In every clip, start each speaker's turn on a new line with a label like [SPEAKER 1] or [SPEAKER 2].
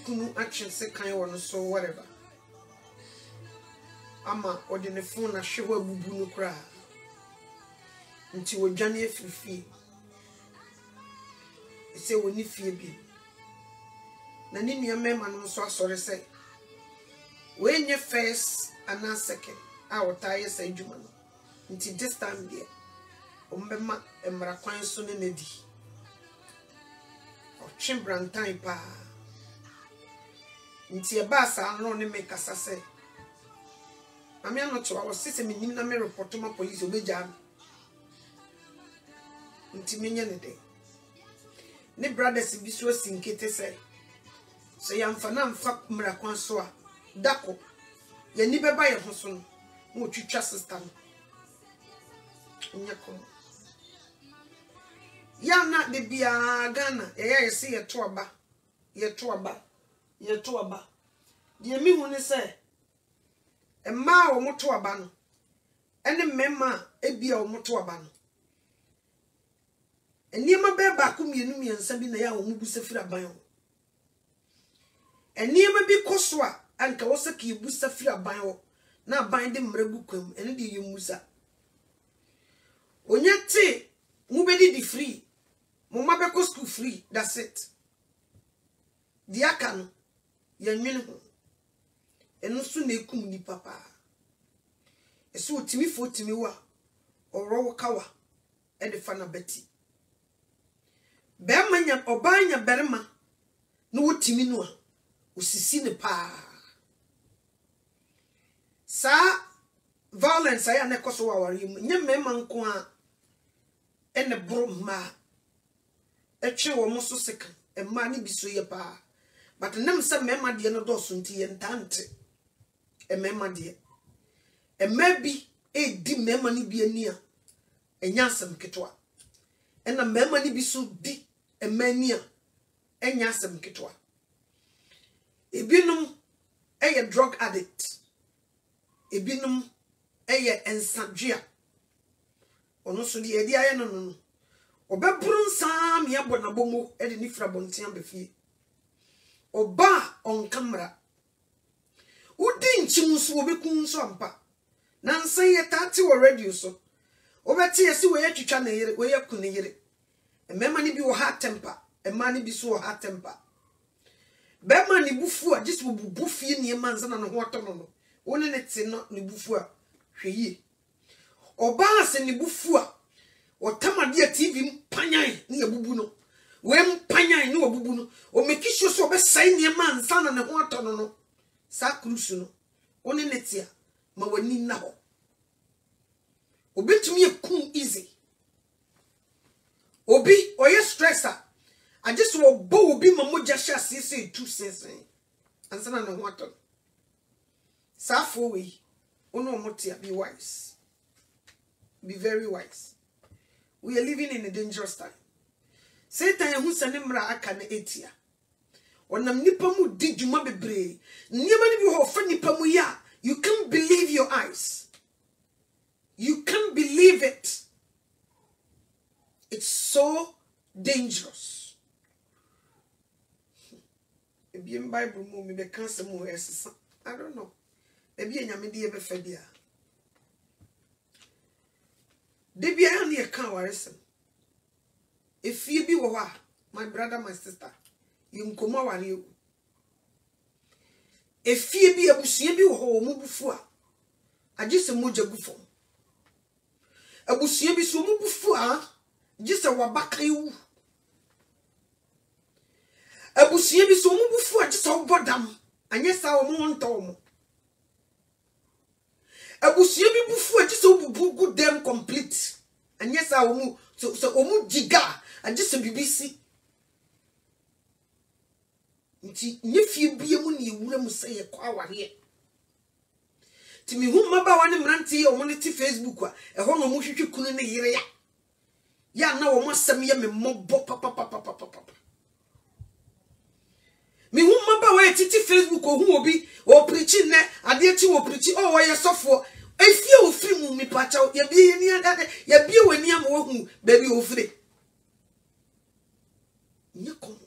[SPEAKER 1] kunu action se kan won so whatever ama odi ne phone na hwe wa bubu no kra nti wodwane afirifie ese woni fie bi na ni nua mema no so asore se we nye first and second a wotaye sa adwuma no nti this time there ombema emra kwan so ne nedi o chimbrantan pa nti e ba sa no ne mekasa se ami anoto wa sese menim na me report ma police obeja nti menye ne de ne brothers bi so sinkete se yamfa na mfa mra kwan so a dako ya ni beba ye ho so no mo twitwa sister no nya kom ya na de bia Ghana ye se ye to aba de mi hu ne se emma wo moto aba no ene memma ebia wo moto aba no eniema be ba ko mienu miensa bi na ya wo mu busafira ban ho eniema bi koso a anka wo se ki busafira ban ho na ban de mragu kwam ene de yemusa onyate mu be di free mu ma be ko school free, that's it. Diaka no ya nwene ho eno so na ekum ni papa eso otimi fotimi wa oro wo kawa e de fa na beti be manya obanya berema no wotimi no a osisi ne pa sa violence aya ne koso wa wari mu nye mema nko a ene bro ma etwe wo mo so seka e ma ne biso ye pa but nem se mema de no do so nti ye ntante e mema de e mabi e di mema ni bi ani a enya asem ketwa ena mema ni bi so di e mani a enya asem ketwa ebinum eye drug addict ebinum eye ensadua ono so di edi aye no obeburu nsam ye bona bomo e de ni fra bontia befie oba on camera udi nchimusu obekun so ampa na nsan ye tati wo radio so obeti yesi we ye twitwa na yire we ye kun yire emema ni bi wo hot temper emma ni bi so wo hot temper bema ni bufu a just bubu fie ni manza na no hoto no woni ne ti no ni bufu a hweye oba ase ni bufu a otamade TV mpanyan ni abubu no we mpanyan ni wabubu no o mekisho so be sai ni manza na ne hoto no sa krusu no woni ne ti a ma wani na ho obetumi ekun easy obi oye stressor I just will bow be my moja say 2 cents. And son of water. Safo we. Ono motia, be wise. Be very wise. We are living in a dangerous time. Satan who sanemra akane etia. Onam nipa mu di juma bebre. Nipa ni bi ho fa nipa mu ya. You can't believe your eyes. You can't believe it. It's so dangerous. Ebi Bible mu me be kan mu esesa. I don't know. Ebi enyame de be fa bia. De bia na ye kan waresem. Efie bi wo ha, my brother, my sister. Yinkomo ware o. Efie bi abusua bi wo ho mu bufu a. Agise moja gufo. Abusua bi so mu bufu a, gise wabaka yu. Abusie bi so mu bufu a gise obodam. Anye sa wo mu nto mo. Abusie bi bufu a gise obubu good them complete. Anye sa wo mu so omu giga agise BBC. Nti nyefie bie mu ne ewura mu se ye kwa aware. Ti mi hu maba wa ne mranti o mo ne ti Facebook a eho no mo hwehwe kunu ne yire ya. Ya na wo masem ye me mobbo papa. Mi hu maba wa titi Facebook o hu obi o preach ne ade ti wo preach o wo ye sofo efie o firi mu mi pacha ye bie ni ade ye bie wani am wo hu ba bi o firi nye komo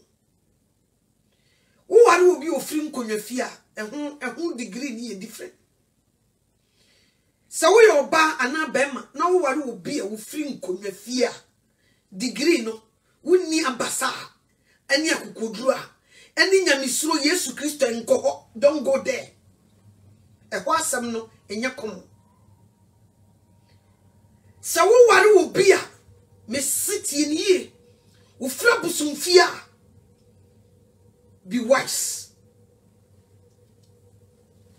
[SPEAKER 1] wo ware obi ofiri nkonwafia ehun degree ni different sa wo yoba ana bema na wo ware obi a wo firi nkonwafia degree no wonni abasa ani akokoduru a ani nyamisuro Yesu Kristo enko don't go there ehwa asem no enya kom sa wo ware obi a mesiti ni wo fra busumfia be wise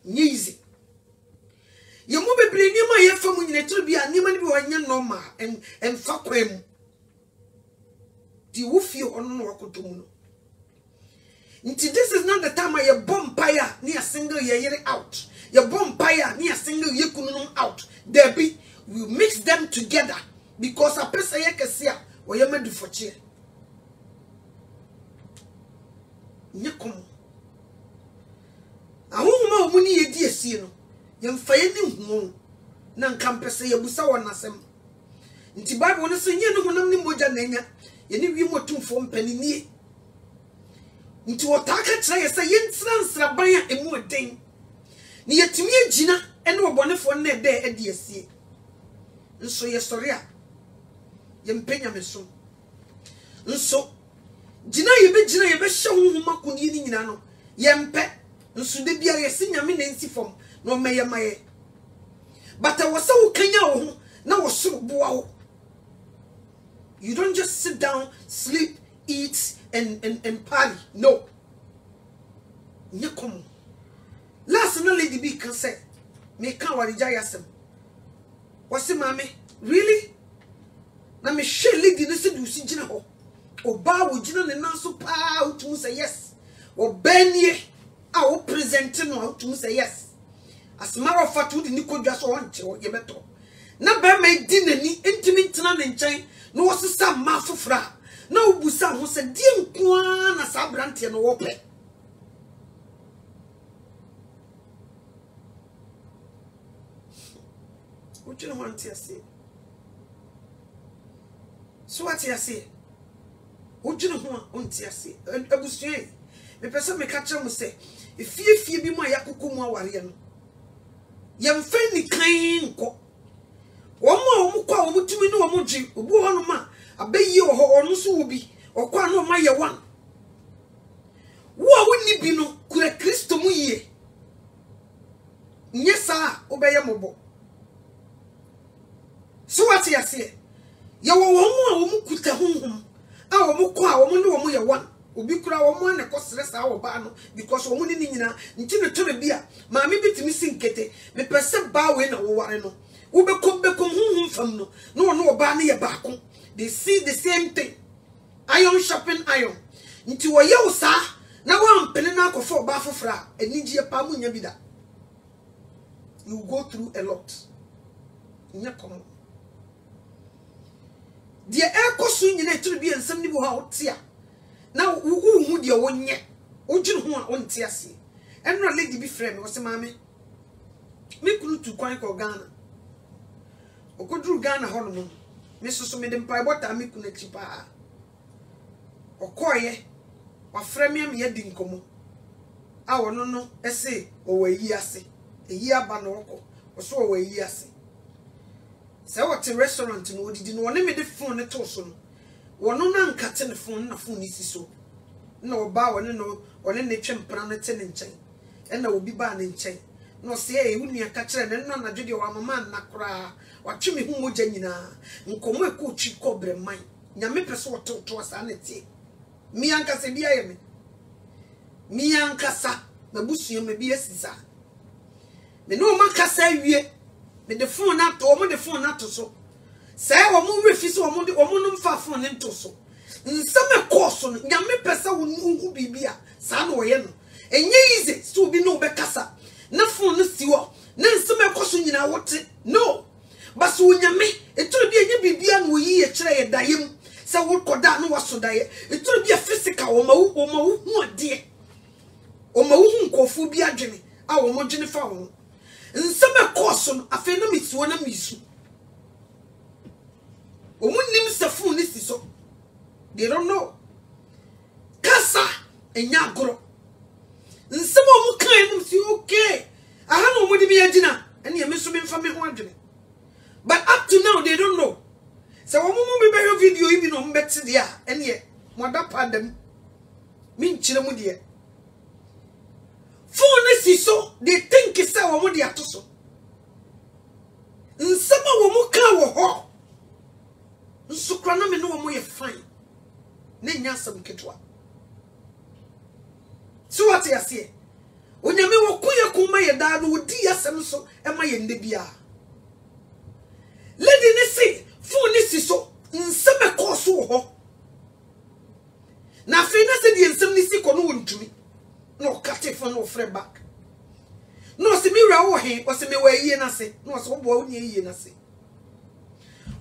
[SPEAKER 1] easy yemu bebre niam a yefa mu nyine turu bia niam ni bi wanya normal en fa kwam di wo fie ono no wakotomu no nti this is not the time I bomb fire ni a single ye out your bomb fire ni a single ye kununum out there be we mix them together because a person ye kesia wo ye madu foche nyekom ahuma omuni ye di esie no ye mfaye ni hu na nkampese ye busa wonasem nti bible no se nye no honam ni moja na nya ye ni wi motumfo mpanini nti wotaka kira ye se ye ntsira ban a emu den ni yetimi agina ene obonefo na de ade esie nso ye sori a ye mpenya meso nso gina ye be hye honhoma kuni ni nyina no ye mpe nso de bia ye se nyame na nsi fom no meye maye bata wose wo kanya wo ho na wo soro boa wo. You don't just sit down, sleep, eat and party. No. Nyekom. Last na lady be can say me kan warija yasem. Wase mame, really? Na me she lady no se du si gina ho. Oba wo gina ne nan so pa utumu say yes. Obenie a wo present no utumu say yes. As matter of fact, we didn't go just one che ye beto. Na be me di nani intimi ntena ne nchen no wosesa ma fofra na obusa ho se die nkoa na sa brante no wo pe. What you want to say? So what you say? What you want to say? Abusue. Me pese me ka kire mo se efie bi mo ayakoku mo aware no. Yemfa ni kan ko. Omo kwa omutumi no omudji obu hono ma abayi ho ono so wo bi okwa no ma ye wan. Wo a woni bi no kura Kristo mu yie. Nyesa obeye mobo. So what you say? Ye wo a omukuta honhom a omukwa omo ne omo ye wan. Obi kura omo na kosere sa wo ba no because omo ni nyina nti ne to be a ma me bitimi sinkete me pese ba we na wo ware no ube bekom hunhum fam no no oba na ye baako. They see the same thing. Iron sharpen iron. Nti wo ye wo sa na wa mpene na akofo oba fofra enigye pa mu nya bi da. You go through a lot. Nyakom. Die ekosu nyina eturu bi ensem ni bo ha otia. Na hu de wonye. Ogine ho a onti ase. Enro lady bi frame wo se maame. Me kunu tu kwan ko Ghana. Okodru Ghana ho no. Me soso me de mpai bota me kunu chipa. Okoye wa frame am ye di nkomo. A wono no ese o wayi ase. Eyi aba no okọ. Oso o wayi ase. Se what restaurant no odidi no woni me de phone ne to so no. Wono na nkate ne phone na phone isi so. Na oba woni no woni ne twempra no te ne nchen. E na obi ba ne nchen. No se e hu aka kire ne no na dwede wa mama na kora. Watwe me hu moja nyina. Nkomo eko chi kobre man. Nyame pese wototo asa na tie. Mi ankasa bia ye me. Mi ankasa na busu me bia sisa. Me no makasa wie. Me de phone na to, omo de phone na to so. Say omo refi so omo no mfa phone nto so. Nsame course no nyame pese wo hu bibia sa na oye no. Enye easy so bi no be kasa. Na phone no si wo. Na nsame course nyina wote. No. Baso nyame eturu bi enye bibia no yi ye kire ye dayem. Se wo koda no waso daye. Eturu bi physical o ma hu ade. O ma hu nkofu bi adwene a wo mo dwene fa wo. Nsame course no afa na misiwo na misu. Omunim se phone ni si so. They don't know. Kasa enya agoro. nsemo mu kan mu si okay aha no mu di me agina ene ye me so me mfa me ho adwene but up to now they don't know so wo mu be be video even no mbeti dia ene ye moda padam min chire mu dia phone si so they think say wo mu dia to so nsema wo mu kan wo ho nsukra na me no wo mu ye fine na nya asam ketwa so what you say onyame wo kuye kuma ye da no di asam so e ma ye nde bia lady ne say phone si so nsema ko so ho na fe na se di nsem ni si ko no wontumi no kate phone no frɛ back no se mi ra wo he o se me wa yie na se no so bo wo yie na se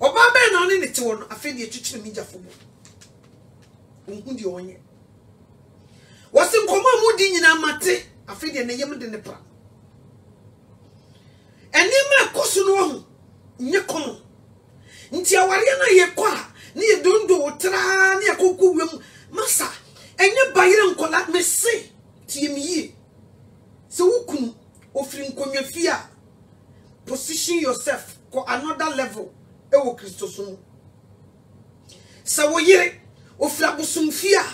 [SPEAKER 1] oba be na ne te wo no afi de twitwire mi jafo bo unhu di onye wose nkoma mu di nyina mate afi de ne yem de ne pra eni ma koso no ho nye komo nti aware na ye kwa ne ye dondo tra ne ye kokku wem masa enye bayire nkola me se tie mi yi se wukunu ofiri nkonwa fia position yourself ko another level e wo Kristo so sa wo yire ofiri abusum fia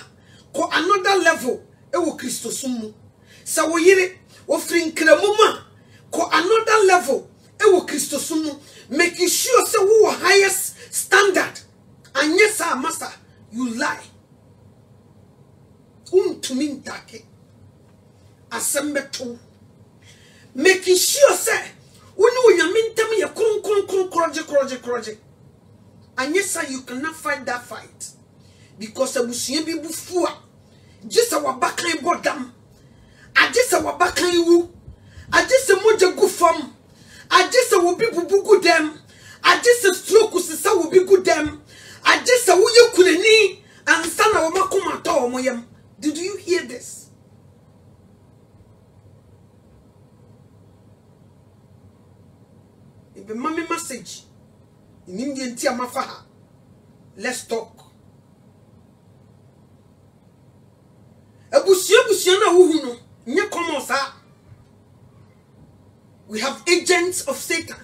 [SPEAKER 1] ko another level e wo Kristo so mu sa wo yire ofiri nkramuma ko another level e wo Kristo so mu make sure say wo highest standard and yes sir master you lie untumi ntake asembeto making sure say unu unyamintam ye kroje and yes sir you cannot fight that fight because abusuye bi bufua just our bakan bodam just our bakan wu just moja gu fam just will be bubu dem just stroke sisa will be good dem just wo ye kunani and sana wo makoma to wo yam. Did you hear this? If a mommy message in Indian Tiamafaha, let's talk. We have agents of Satan.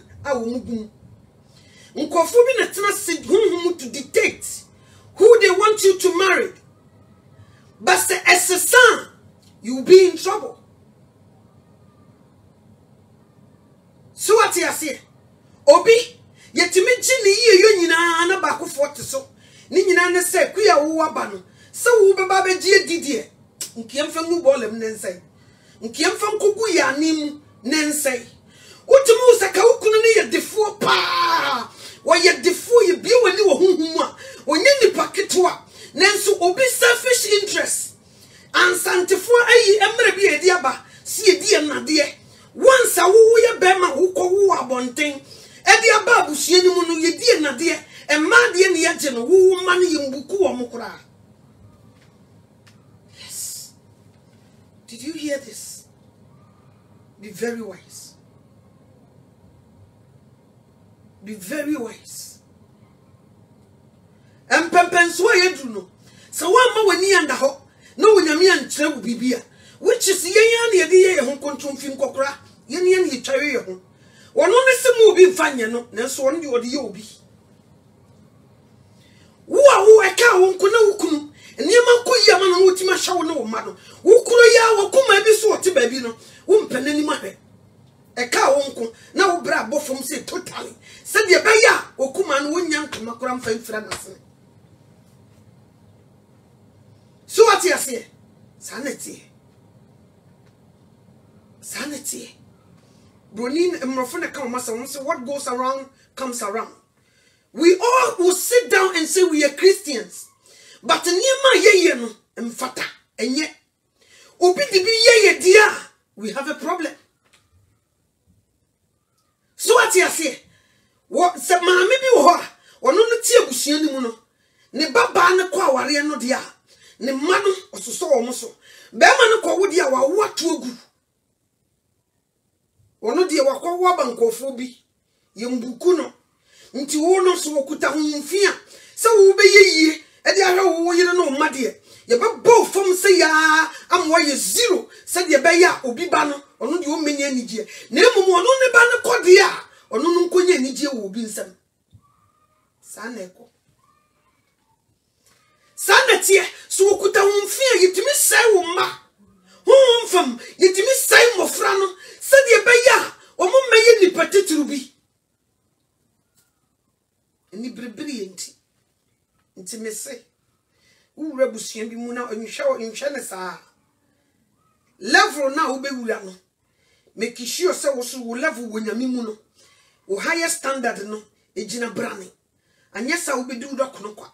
[SPEAKER 1] To dictate who they want you to marry. But as a son, you'll be in trouble. So what you say? Obi, yet you mention the year na baku 40 so. Nina ne say, Quia Wabano. So Ubabe Gia Didier. Nkiam from Mubolem Nensay. Nkiam from Kukuya Nim Nensay. Utumu Sakaukuni defu pa. Why yet defu you be when you were when you packetwa. Nenso obi selfish interest and santifo ayi emre bi ediaba si edi na de once a wo ye bema wo ko wo abonten ediaba abusue ni mu no ye die na de e ma de ne ye je no wo ma ne yimbuku wo mokora. Yes, did you hear this? Be very wise, be very wise. Empempenso yedu no so one ma wani anda ho no wonyame ankyere wo bibia which is yenya na yede ye ho kontomfi nkokora yenya na yetwawe ye ho wono ne se mu obi mfanye no nanso wono de ode ye obi wo eka wo nkuna wukunu niema koyi ama no wotima hyawo ne wo ma no wukuro ya wo koma bi so wote ba bi no wo mpanani ma hwe eka wo nko na wo bra bofom se totally se de ba ya wo kuma no wonya nkoma kora mfamfira na se. So what you say? Sanity. Sanity. Bronin Mrofuna come say what goes around comes around. We all will sit down and say we are Christians. But Nima ye no mfata enye. Obi dibi ye dia. We have a problem. So what you say? What se maame bi wo ho a wono no tie abusua ni mu no. Ne baba ne kwa ware no dia. Ne manu ososo wo so be ma ne kwa wodi a wa wato agu wono de wa kwa wa bankofo bi ye mbuku no nti wo no so okuta hunfia se wo be yeyie e de ahwe wo yire no made ye be bo fom se ya amwa ye zero se de be obi ba no ono de o menya anigye na emum ono ne ba no kode a ono no nkonya anigye wo obi nsam sa na eko sa na tie so okuta wonfia yitimi sai wo ma fam yitimi sai mofra no se de beya omo meye ni patetiru bi ni brebri enti mese wura busua bi mu na onhwe ne saa level na wo be wura no make sure say wo so wo level wo nyame mu no wo higher standard no ejina brane anya sa wo be du dokono kwa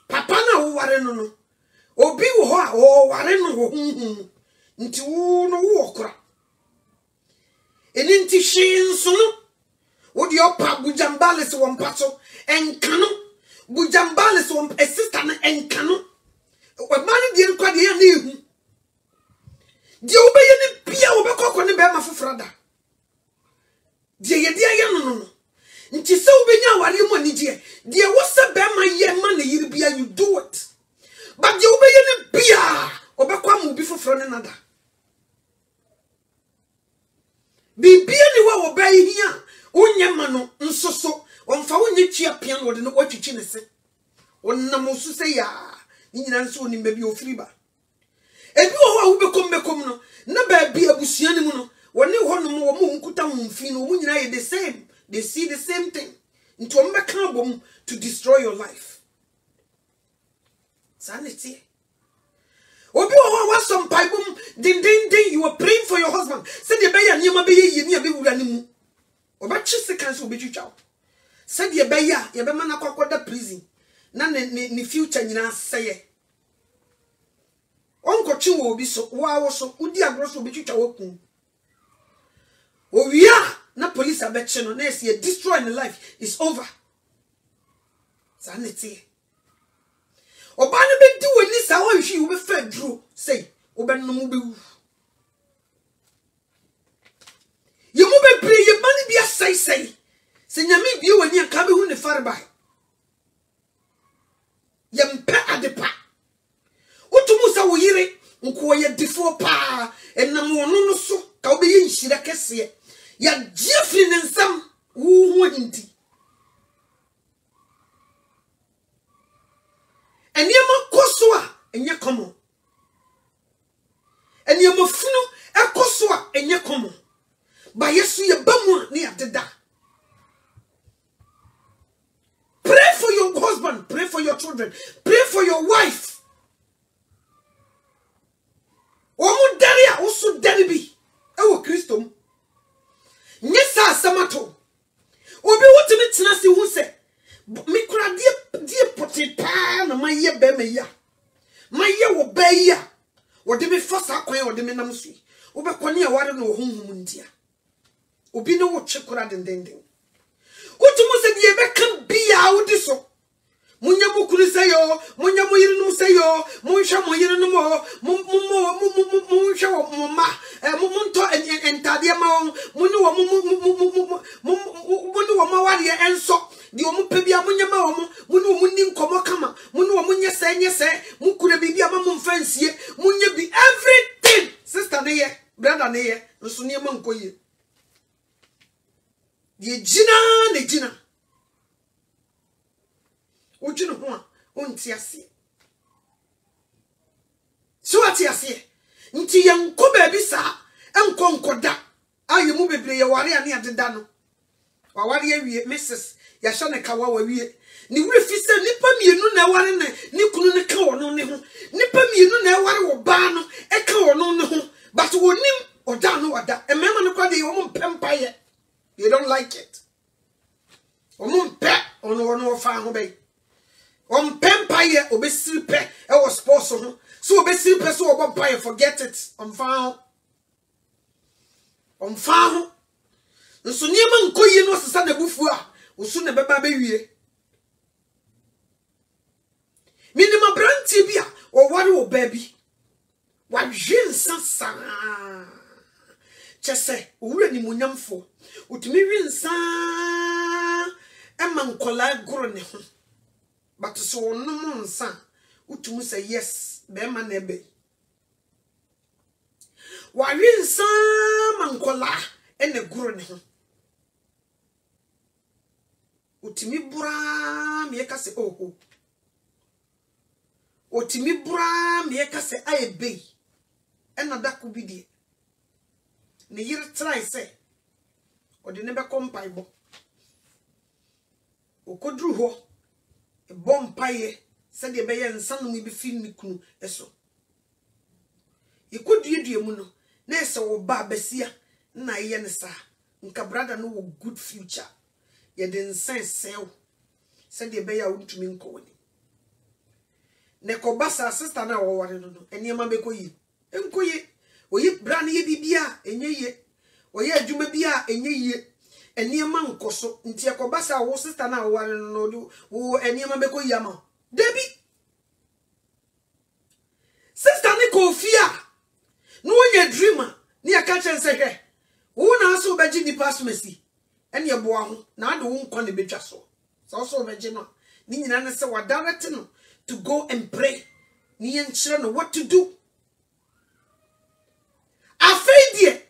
[SPEAKER 1] papa na wo ware no obi wo ho a wo ware no wo nti wo no wo okra eni nti shinso no wo di opa bujambale se won pato enkano bujambale se won sister na enkano o mani di kwa de ya na ehu di obeye ni bia wo be kokko ne be ma fofrada di ye di aye no nti se obenya ware mo ni die di wo se be ma ye ma na yiri bia you do it but di obeye ni bia obekwa mu bi fofro ne nada bibia ni wa wo be hia onyema no nsoso onfa wonye twia pian wo de no watwitwi ne se onnam osu se ya nyina nso oni mba bi ofiri ba ebi wo wa wo bekom no na ba bi abusua ni mu no woni ho no wo mu nkuta wonfi no wo nyina ye the same they see the same thing into o mbeka bom to destroy your life sanity obi wo wa some pipe din you are praying for your husband said the be ya nyema be ye ni abewura ni mu obachi sekan so obetwitwa said ye be ya ye be mana kwakoda prison na ne future nyina seye onkochi wo obi so wa so udi agro so obetwitwa wakun owia na police abeche no na ese destroy in life is over sanity obane be di woni sa wo hwi wo be fa duro say obenum be wu ye mo be pray ye mani bia say se nyame bia woni aka be hu ne farba ye mpe adepa utumu sa wo yire nko ye difo pa enam wono no so ka wo be ye nhira kese ya jefri ne nsam wo ho nti eniema koso a enye komo eniema funu ekoso a enye komo ba yesu ye bamu ne adeda pray for your husband, pray for your children, pray for your wife omu daria osu daribi ewo Kristo nyesa samato obi wotimi tena se hu se mikura die potipa na maye be me ya maye wo be ya wo de me fasa kwan wo de me nam sui wo be kwane ya ware no honhum ndia obi no wo twekura dendenden wotumu se die be kan bia wo di so munya mukuru se yo munya moyire no se yo munhwa moyire no mo munhwa wo ma munto entade ma munni wo ma ware enso di omu pebia munya ma wo munni wo munni nkomo kama munni wo munya se mukura bibia ma mumfansie munya bi everything sister ne ye brother ne ye nso ne ma nkoye die gina ojunu ho a onti ase so ati ase nti yanko ba bi sa enkonkoda ayemu bebre ye ware ane adeda no wa ware awie Mrs. ya hye ne kawa wa wie ni wure fi se nipa mienu na ware ne ni kunu ne ka wono ne ho nipa mienu na ware wo ba no e ka wono ne ho but wonim oda no wada emema ne kwa de wo mpempa ye you don't like it omumpe ono fa ho be pempa ye obesiripe e was sports ho so obesiripe so obompa forget it on fa ho nso niema nkoyi no sesa na bufu a usu ne beba be wie minima branti bia o ware o baby wa jensa sa chese owura ni munyamfo utumi winsa e man kola goro ne ho but so no monsa utumu say yes be ma na ebe wa winsa mankola ene guro ne ho utimi bura me ka se oho otimi bura me ka se ayebe ena da ko bidie ne yire try say odi ne be kompaibo okodru ho e bompaye se de be ye nsan no bi fi ni kunu eso ikodue mu no na ese wo ba besia na ye ne sa nka brother no wo good future ye de nsan sew se de be ya untumi nkowani ne ko basa sister na wo ware no eniema be koyi enkoyi oyi bra ne ye bibia enye oye adwuma bia enye ye eniema nkoso nti e ko basa wo sister na wo ware no wo eniema be koyi ama debi sister ni ko fia no ye dreamer ni aka chen se hwe wo na so beji ni pasmesi ene ye boa ho na ade wo nkwa ne betwa so beji no ni nyina ne se wa direct no to go and pray ni yen chire no what to do afedie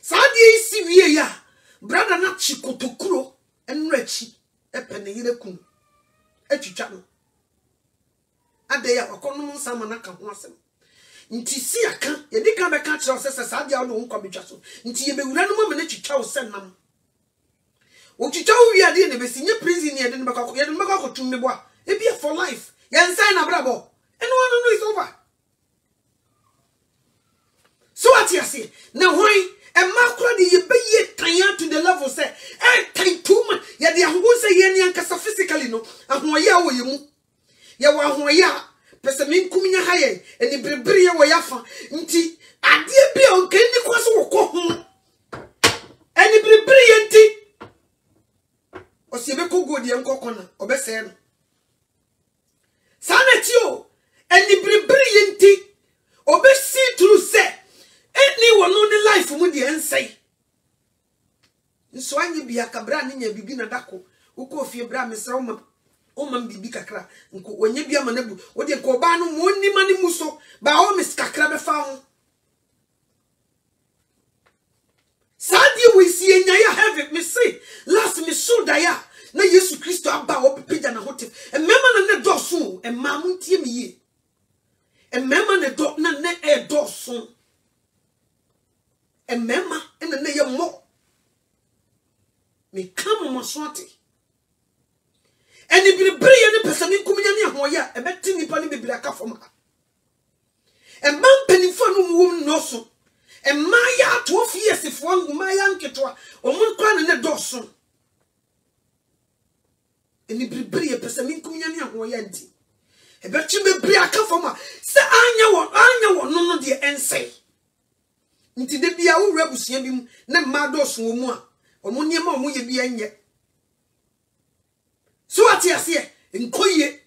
[SPEAKER 1] saadie isi wie ya brother na chikotokuro enrachi epene yire kun etwitwa no ade ya wakono nsama na ka ho asem nti si aka ye dika be ka kire osese saadie wo nkwa betwa so nti ye bewura no mo ne twitwa wo senam wo twitwa wo wi ade ne be sinye prison ye de ne be ka ko tumme boa e be for life yen sign na brabo eno no is over so what you say na hoy e makro de ye be ye tan to the level say e tan too much ye de ahwo say ye ni ankasa physically no ahoye a wo ye mu ye wo ahoye a pese min kuminya haye eni brebere ye wo yafa nti ade bia o kan ni kwaso wo ko ho eni brebere ye nti o se be ko godi en kokona obese no sanatio eni brebere ye nti obesi through say any one on the life mu de ensai nso anyi bia kabra ne nya bibi na dako uko fie bra mesra o mam bibi kakra nko onye bia manabu wo de ko ba no mo ni mani muso ba o mis kakra be fa ho sadi we see enya ya heaven me say last me so da ya na Yesu Kristo aba o pepeja na hote e mema na ne doso e ma mu ntie me ye e mema ne do na ne e doso e mema ene ne ye mo me kama maswati eni bibiri ye ne pesani kuminya ne ahoya e beti nipa ne bibiri aka fom ha e man penifo no wum no so e maya to fiese fo ngumaya nketwa omun kwa ne doso eni bibiri ye pesani kuminya ne ahoya nti e beti bibiri aka fom ha se anya wo no de ensai nti de bia wo rabusia bi mu na ma doso wo mu a omo niema omo ye bia nye so ati ase nkoye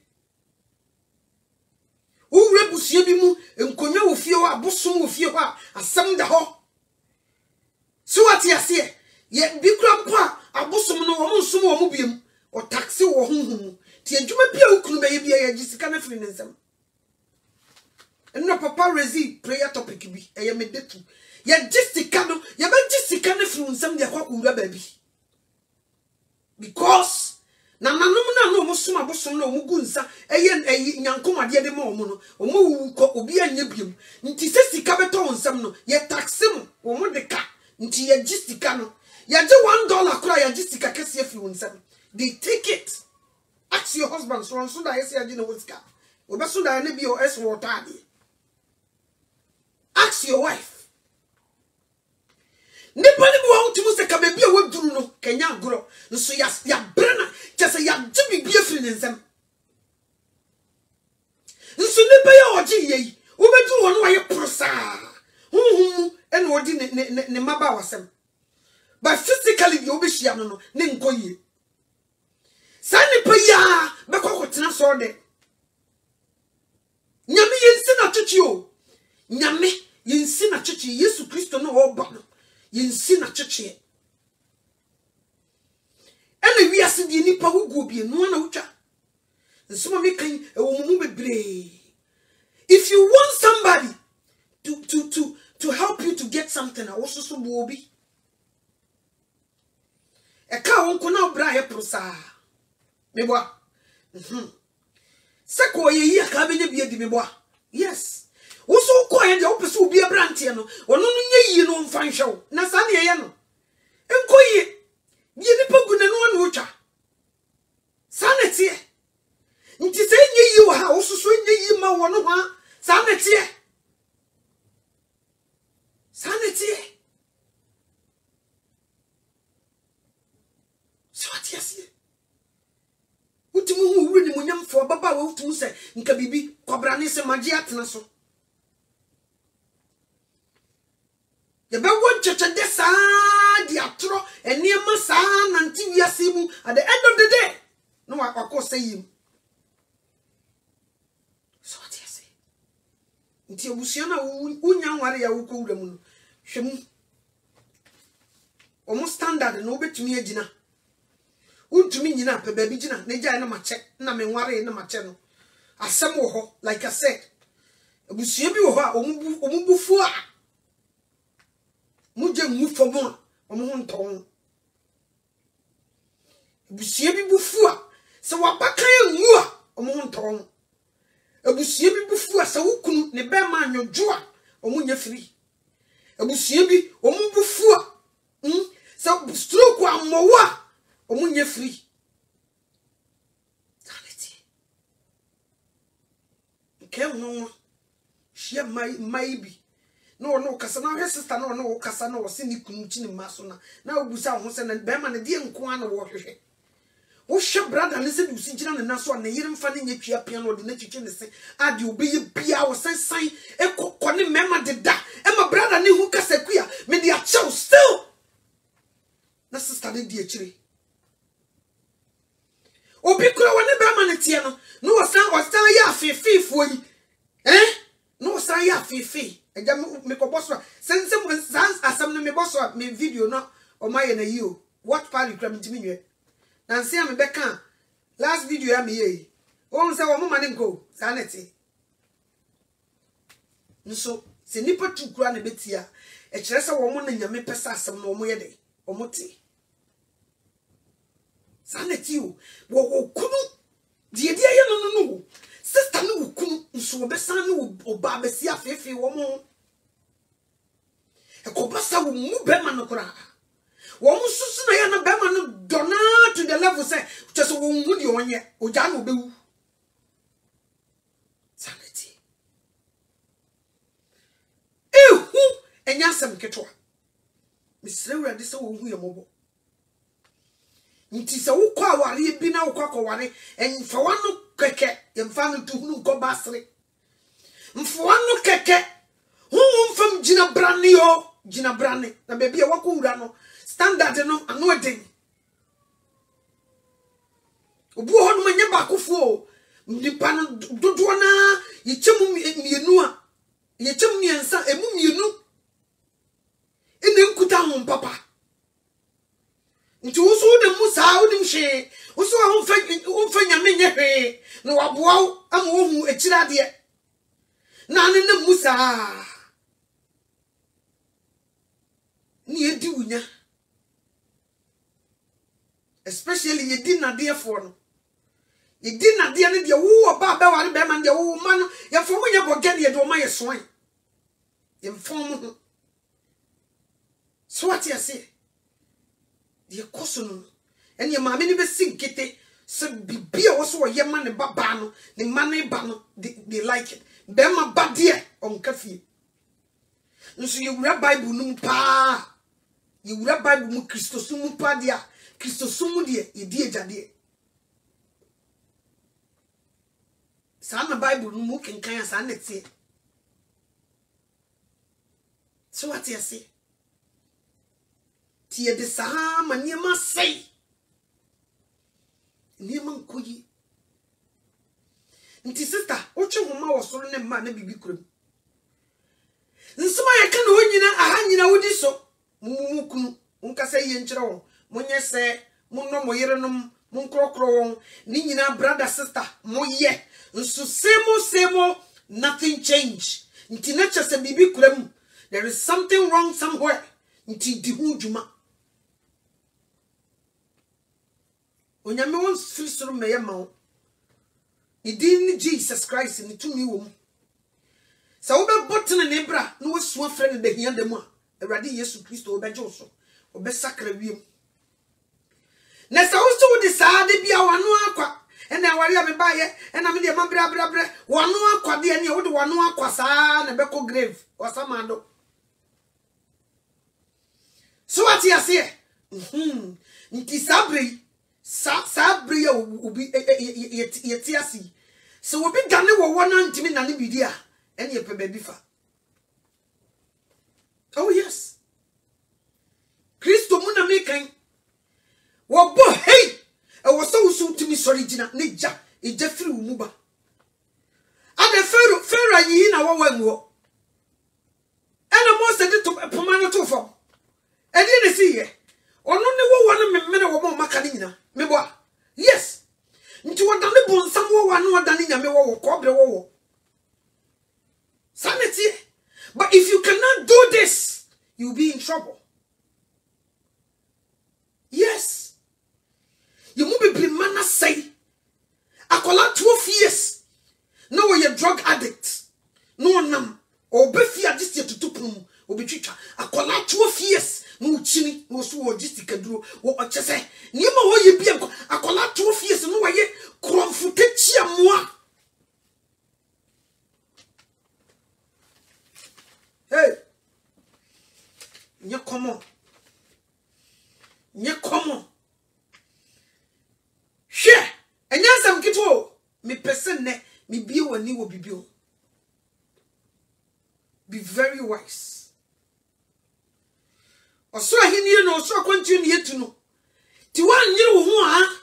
[SPEAKER 1] wo rabusia bi mu nkonya wo fie ho abosom wo fie ho asem da ho so ati ase ye bi kura mpo a abosom no wo nsom wo mu biem o taxi wo honhum ti adwuma bia wo kunu be ye bia ye gisika na firi nsem eno papa rezi prayer topic bi eye medetu ya jisika no ya ba jisika na firi nsem de kwa kura ba bi because na nanom na no musom abosom na omugu nsa eye nyankomade de ma omo no omo wu ko obi anya biem nti se sika beto nsem no ye taxim omo de ka nti ye jisika no ya je $1 kura ya jisika kese firi nsem they take it. Ask your husband so that yes ya je no wosika obeso da na bi o es water ade. Ask your wife nipani bi wa utumu se ka bebi a waduru no kenya agoro nso ya brana chese ya jibi bi afiri nsem nso nipa ya oji yei ubeduru wono wa ye prosa ene odi ne maba wasem but physically bi obehia no ne nkoye sani pa ya be kokotena so de nyame yensi na twetwe o nyame yensi na twetwe Yesu Kristo no oba no yensi na twetwe ene wiase di nipa hugu bi no na utwa nsoma mekan e wo mu bebre If you want somebody to help you to get something, I also so bobi. E ka won ko na bra he prosa. Me boa. Se ko ye yi aka be nya bia di me boa. Yes. Wo so ko ye de wo pese obi abrantie no. Ono no nya yi no mfa nhwe. Na sa na ye no. Enko yi. Ye ni pagu na no anu otwa. Sa na tie. Nti se nya yi wo ha wo so nya yi ma wo no ha. Sa na tie. Sa na tie. So what yes. Utimu hu wuri ni munyam fo baba wa utimu se nka bibi kwabra ne se magi atena so. Ye be won cheche de sa di atro eniema sa nanti wiase mu at the end of the day no akọ say yim. So what yes. Nti obusia na unya nware ya wo ko wura mu no hwemu. Omo standard no betumi agina. Untumi nyina pe baby gina na gya na mache na me nware na mache no asem wo ho like I said abusia bi wo ho a omubufu a muje nwu fomo a omo ho nton abusia bi bufu a se wabakan nwu a omo ho nton abusia bi bufu a se wukunu ne be ma anwojo a omo nya free abusia bi omubufu a se stroke amowo a omunye free. Sanity. Okay, no. She maybe. No, kasa na her sister no kasa no sini kunuchi ni maso na. Na obusa ho se na be ma na die nko an wo hwehwe. Wo hwe brother ne se du si gina na so na yire mfa ne nyatwa piano de na twitwe ne se ade obeye bia wo sensan ekokko ne mema de da. E ma brother ne hu kasa kua me de a chew still. Na sister de die chire. Obi kura woni be ma ne tie no osan ya fefe foyi no osan ya fefe eja me ko boso sense sans asam no me boso me video no o ma ye na yi o what part you cram ntimi nwe na nse am be kan last video ya me ye o nse wo ma ne nko sa na ti nso se nipa tu kura na betia e kire se wo mo na nyame pesa asam no mo ye de o mo ti saneti o wo kunu die ye no sister no kunu nso obesan no oba besi afefe wo mo e ko basa wo mu be ma no kura wo mo susu na ya na be ma no dona to the level say just wo mu die onye oja no bewu saneti enya sem ketwa misre wura de se wo hu ye mobo nti se wo kwa aware bi na wo kwa kware enfa wano keke emfa no tuhunu ko basre mfa wano keke hu mfam gina brane na bebi e wako wura no standard no ano eden obu ho no manya ba kofuo nipa no dodo na yechemu mienu a yechemu miensa emu mienu ene nkuta ho papa nti usu de musa udim hwe usu ho fa nyame nye hwe na waboa am wo hu ekirade na ne musa ni edi unya especially yedi na de for no yedi na de ne de wo ba ba ware be man de wo ma no ya fo mo nya boga de do ma ye soan ye fom so what you say the kosono and your mammy never sing kete so be also a young man babano the money bano they like it bema badia on coffee so you read bible num pa you read bible mu Christosumu pa dia Christosumu dia ye die jade sana bible num kenkan asa na tie so what you say tie de sama niema sei niema nkoyi nti sister oche homa wosoro ne ma na bibi kurom nsoma ya kana onyina aha nyina wodi so mumukunu unka se ye nkyere wo monye se munno moyerenom munkrokro won ni nyina brother sister moye nso semo nothing changed. Nti nature se bibi kuram. There is something wrong somewhere. Nti di hu djuma. Onyame won firi soro meye ma wo. Ni Jesus Christ ni tumi wo mu. Sa wo be botene ne bra na wo suo frɛ ne behia dem a. Awurade Yesu Kristo wo be gye wo so. Wo be sakra wiem. Na sa wo so di saa de bia wano akwa. Ena awari a me baye, ena me de ma bra wano akwa de ne wo de wano akwa saa na be ko grave. Osamando. So what you say? Nti sabre sabre ya obi yetiasi. So obi dane wo wona ntimi na ne bidi a ene ye pe baby fa. Oh yes. Kristo mu na me kan. Wo bo hey. E wo so usu ntimi sori gina ne ja eja firi wo mu ba. Ade fero yi na wo wanwo. Ena mo se de to pomano to fo. Edi ne siye. Ono ne wo wana memmene wo mo maka ni nyina. Me bo. Yes. Nti wo dane bonsam wo wana wo dane nyame wo kobre wo. Sanity. But if you cannot do this, you'll be in trouble. Yes. You must be mana say. Akola 12 years. No you're drug addict. No nam. Obefia this year to tupum. Obichicha. Akola 12 years. No chini. No so logistic duro. Wo ochese. Niema wo ye bia akola 12 years no wa ye kromfute chia moa. Hey. Nye komo. Nye komo. She. Enyasam kito. Me person ne. Me bie wani wo bibio. Be very wise. Oso ahini no oso continue yetu no. Ti wan nyire wo ho a.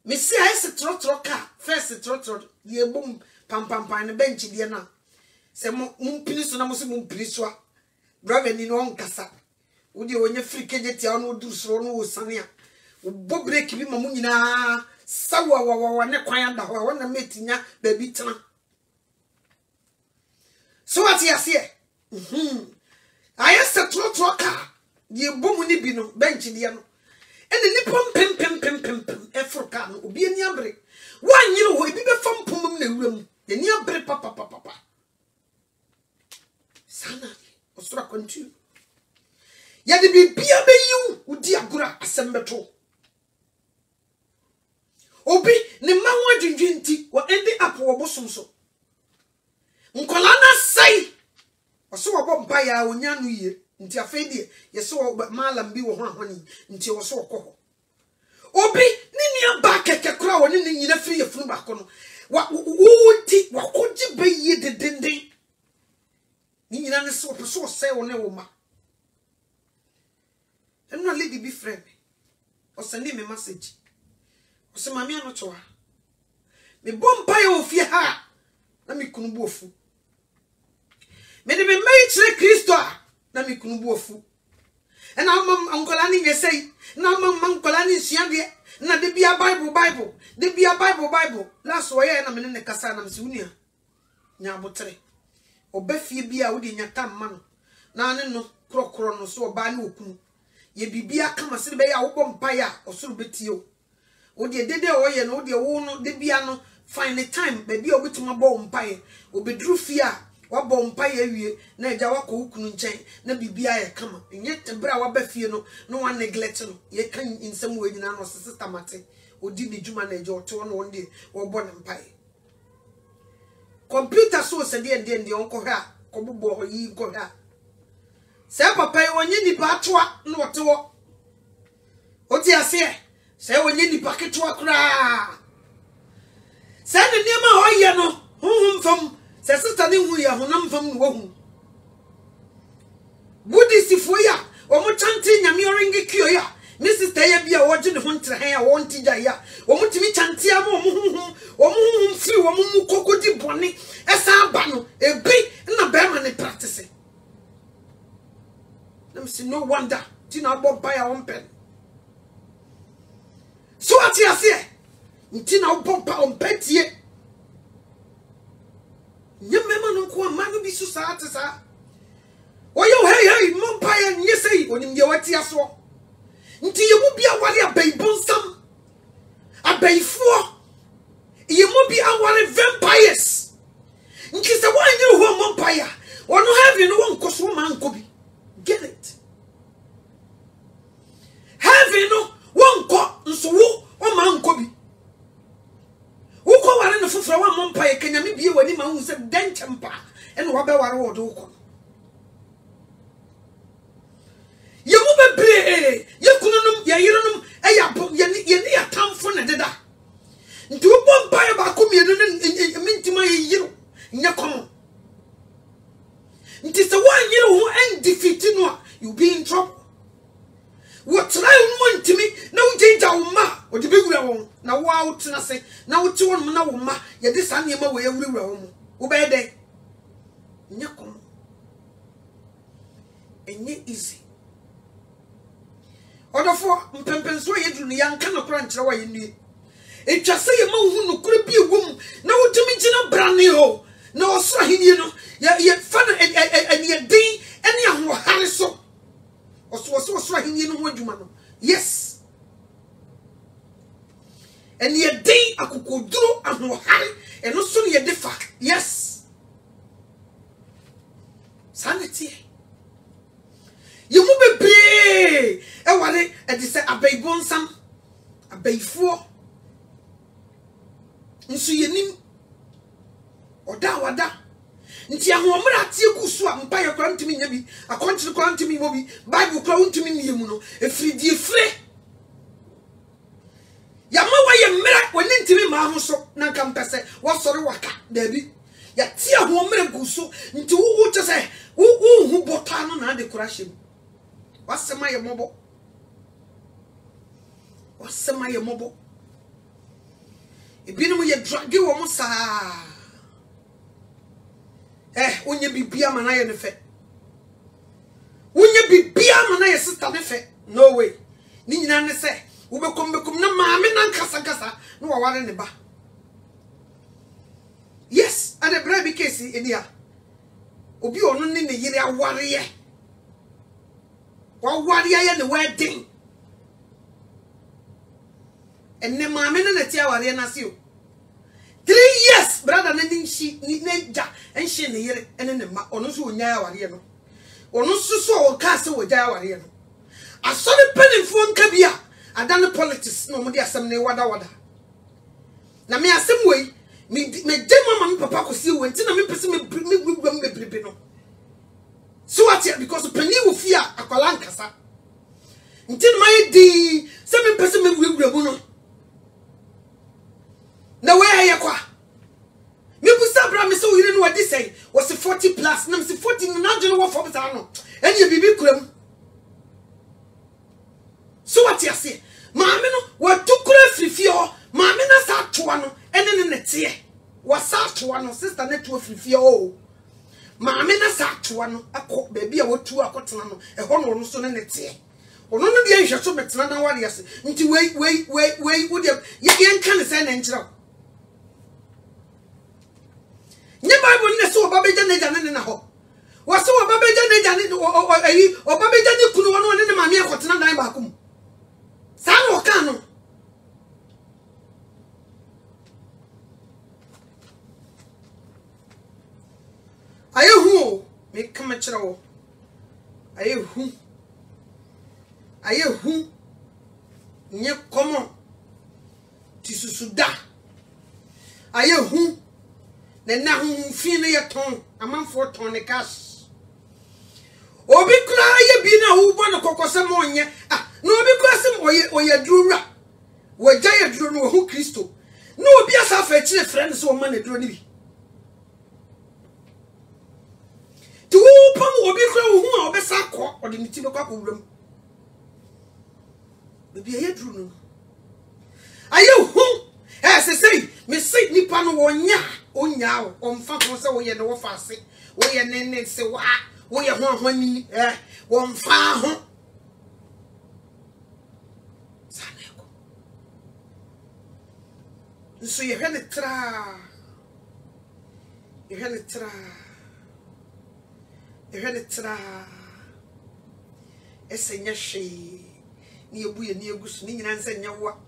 [SPEAKER 1] Me si ayese trotro ka. First trotro ye bom pam ne bench die na. Se mo mpini so na mo se mo mpini so a. Brother ni no nkasa. Wo de onye free keje tia no duru so no wo sane a. Wo bo break bi ma mo nyina sawa ne kwan da ho na metinya ba bi tena. So what you say? I said trotro car. Ye boom ni bi no bench dia no. And the nippon pim Africa no obi ani abre. Wan yiro ho ebi be fam pom na wuram. Ye ni abre papa. Sana osura continue. Ya de bibia be yu udi agura asembeto. Obi ne manwa dwindwinti wo ending up wo bosom so. Nkola na sai oso wo bompa ya onya no ye nti afedie ye so malam bi wo ho ahoni nti wo so wo obi ni nia ba keke kura wo ni nyina firi yefunu ba ko no wo nti wa koji be ye dedende ni nyina ne so sai wo ne wo ma eno lady bi friend o send me message o se mami ano to ha me bompa ya ofie ha na me kunu bu ofu me de me chire Kristo na me kunu bu ofu e na ankola ni yesei na ankola ni sua de na de bia bible de bia bible last way na me ne kasa na me se unia nya abotre obafie bia wo de nya tamma no na ne no krokro no so oba ne okunu ye bibia kama se be ya wo bompa ya osoro betio wo de dede o ye no wo de wo no de bia no find the time baby obetuma bo mpaye obedru fia wa bo mpaye awie na eja wa ko ukunu nchen na bibia ye kama enye tebra wa ba fie no no wa neglect no ye kan insem we nyina no sister mate odi ne djuma na eja oto no wonde wo bo ne mpaye computer so se de onko ha ko bobo yi ko ha se papa ye wonye ni ba toa no wote wo oti ase se wonye ni paketwa kra Send the name of Oyano, whom from Sister Nimuya, who nam from Wohu. Buddhist if we are, or Muchantin, Yamiring Kyoya, Mrs. Tayabia, watching the hunter hair, wanted Jaya, or Mutimi Chantia, or Mum Flew, or Mumu Cocody Bonnie, Esa Bano, a big and a bearman practicing. Let me see, no wonder, Tina bought by our own pen. So what you say? Ntina bompa on petie ko manu bi so sa ate sa oyo hey mompire nye sei onim ye wati aso nti ye mu bia wale abaibonsam abaifo ye mu bia wale vampires nti se wanyi ho mompire ono heaven won koso man ko bi get it heaven won ko nso wo o man ko bi wo ko wale no foforo wa mompire kanyame bie wani ma hu se denchempa ene wo be ware wo do ko ye mu bebre ye kununum ye yirenum ye ni atamfo ne deda nti wo mompire ba ko mienu ne mintima ye yiro nya komo nti se wan yiro ho en defeat no you be in trouble what try no ntimi na wo jinja wo ma o de bewura won na wo out na se na wo ti won na wo ma ye de san yema wo yewura wo mu wo be de nya komo enye easy odofo mpempenso ye duru ya nka no kora nkyere wa ye nue etwa se ye ma hu no kora bi egum na wo tumi gina brane ho na osra henie no ye fa na ene din ene aho hare so osra henie no ho adwuma no yes ene din akokoduro aho hare eno so ne ye defa yes sanity you mu bebre e wale e di se abaibonsam abaifo nso yenim oda wada nti ahomra tie kusu a mpa ye kwara ntimi nya bi akontre kwara ntimi mo bi bible kwara ntimi miemu no efridi efre ya ma wa ye mra woni ntimi ma ho so na nka mpese wo sore waka da bi ya tie ahomra gusu nti wo chese wo hu bota no na de kurahye wasema ye mobo ebinum ye dragi wo musa onye bibia mana ye ne fe onye bibia mana ye sister ne fe no way ni nyina ne se wo bekom na maame na nkasa no waware ne ba yes ade bra bi kesi edia obi onu ne ne yire aware ye waware ye ne wedding enne maame na ti aware na se o 3 years brother na nshi ni ja enhye ne yire ene ne ma ono so onya aware no ono so o ka se wo ja aware no asori penifo nka bia adan politics no mo de asem ne wada na me asem wei me dem mama me papa ko si wo nti na me pese me gwam bebrebe no so what because penny wo fia akwala nkasa nti na my di se me pese me gwam no na where ye kwa me busa bra me so yire no wadi say was 40 plus na me 40 na dwene wo for beta no ene bibi kuram so what you say maame no wa tukura frifio maame na sa toa no ene ne netie wa sa toa no sister ne to frifio o maame na sa toa no akọ baabi a wotu akotena no ho no so ne netie ono no de nhwe so betena na wale ase nti wei wo de ye nka ne say na nkyira nye bible ne so obabeja ne jane ne na ho wa so obabeja ne jane obabeja ne kunu wono ne maame akotena dan ba kom sa no ka no ayehu me kama kira wo ayehu nye komo tisusuda ayehu na hu fi ne yeton amanfo ton ne cash obi kura ye bi na wo bo no kokose mo onye no obi kura sem oye durura waja ye duro no hu Kristo no obi asa fa kire friend so ma na duro ni bi tu pam obi kura wo hu a obesa akọ ode ni ti be kwa ko wuram bebi ye duro no ayehu se sei me sei nipa no wonya onyaa o mfa ko se wo ye ne wo fa ase wo ye ne se wa wo ye ho ni wo mfa ho saneko nso ye hwe ne tra e hwe de tra esenya hwe ni ebu ye ni egusu ni nyina nsenya wa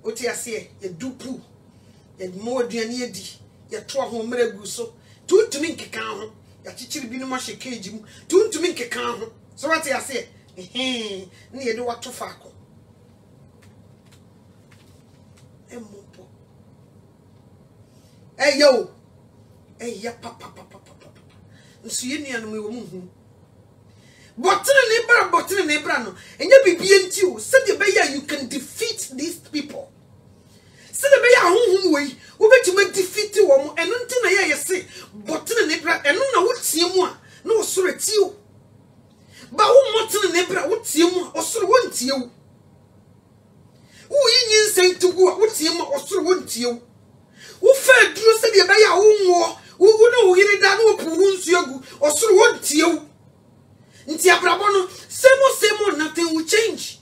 [SPEAKER 1] oti ase ye dupu ye mo aduane ye di ye to ho mra gu so tuntumi nkeka ho ya chichiri bi no ma hye cage mu tuntumi nkeka ho so what you say ni ye de wato faako emopo yo ya papa nsu ye nua no me wo mu hu botene ne bra no enya bibie nti o se de be ya you can defeat these people se de be ya honhom wei wo betima defeat wo mo eno nti na ye se botene ne bra eno na wo tie mu a na wo soro tie o ba wo motene ne bra wo tie mu a osoro wo ntie wo wo yin nsen tugu a wo tie mu a osoro wo ntie wo wo fa duro se de be ya wo nwo wo no wo yire da na wo pu nsu agu osoro wo ntie wo nti abrabo no semo nothing will change.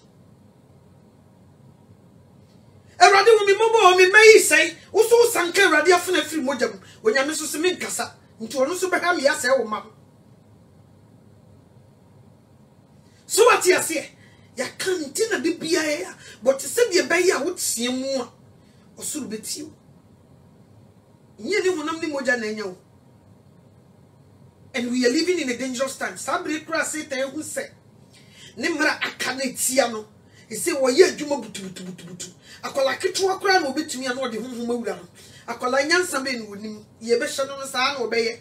[SPEAKER 1] Erade wo mi mobo mi mai sei wo so sanka erade afuna firi mojam onyame so se me nkasa nti ono so beham ya sei wo mam so what you say ya kan nti na de bia ya but se de be ya wo tie mu a osuru betiu nye ni honam ni moja na enya wo. And we are living in a dangerous time. Sabri kra say te hu se. Nimra akane tia no. He say wo ye adwuma butu. Akola ketwa kra na obetumi an ode honhom awura no. Akola nyansa be ni wonim. Ye be hye no sa na obeye.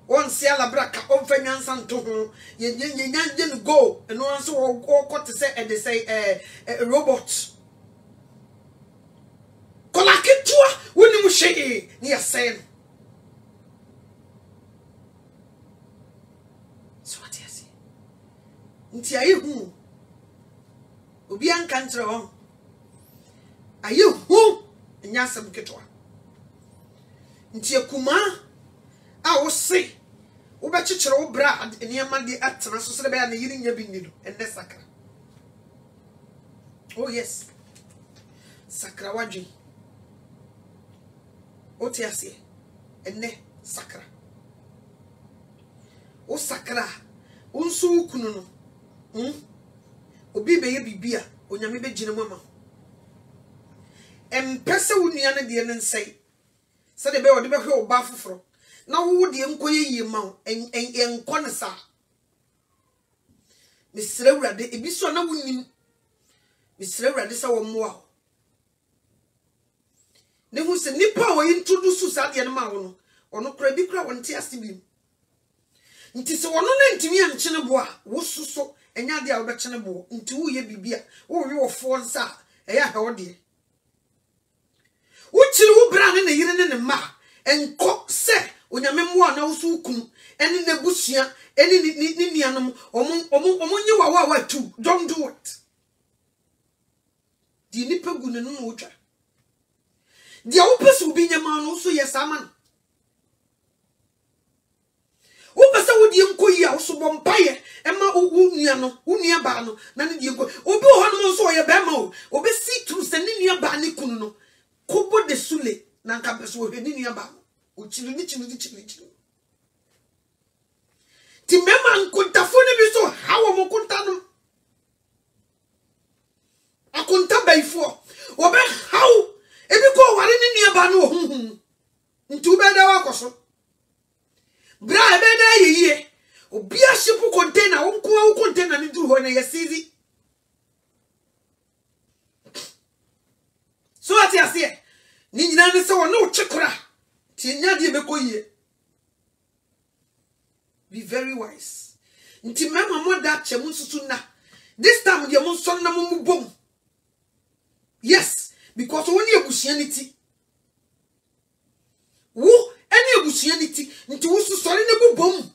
[SPEAKER 1] Won se ala braka onfa nyansa nto ho. Ye nyanje no go. Eno anso wo kote say e de say robot. Kola ketwa wonim hye ni ya say no. Nti aye hu obi anka ntre ho aye hu nyasam ketwa nti akuma a wo se wo be kyekyere wo bra eniema de atena so se be ya na yiri nya bi ni do enne sakra. Oh yes, sakra wadwe oti ase enne sakra o sakra unsu kunu no obi be ye bibia onyame be gine mama empese wunua na de ne nsai se de be wo de be hwe oba foforo na wo de enkoye yie ma enko ne sa misre wurade ebiso na wunim misre wurade sa wo moa ne hu se nipa wo introduce sa de ne ma wo no ono kra bi kra wonte asibim nti se wono na ntimi ankyene bo a wo suso enya de a wo bekene bo nti wo ye bibia wo we wo fo nsa eya he wo de wo chiri wo bra ne yire ne ma enko se onyame mo na wo su kunu eni na busua eni ni nianom omo nyi wa tu don't do it di ni pegu ne no wo twa dia wo pesu bi nyama no so yes aman wo pesa wo die nkoyi a wo so bompaye ema wo nua no wo nua ba no na ne die nko obi ho no so ye be ma o obi see through se ne nua ba ne kunu no kobo de sule na nka peso wo ne nua ba o chiri ni ti mema nkontafo ne bi so hawo mo konta no akonta baifo obe hawo ebi ko ware ne nua ba no ohunhun ntu be da wakoso bra ebe da yeye obi ashipu container wo container ni duru ho na yesizi so ati ase ni nyina ne se wo no chekora ti nya de be koyie be very wise nti mama mo da chemu susu na this time de mo so na mo bom yes because woni ebusuaniti wo eni ebusuaniti nti wo so sori ne bom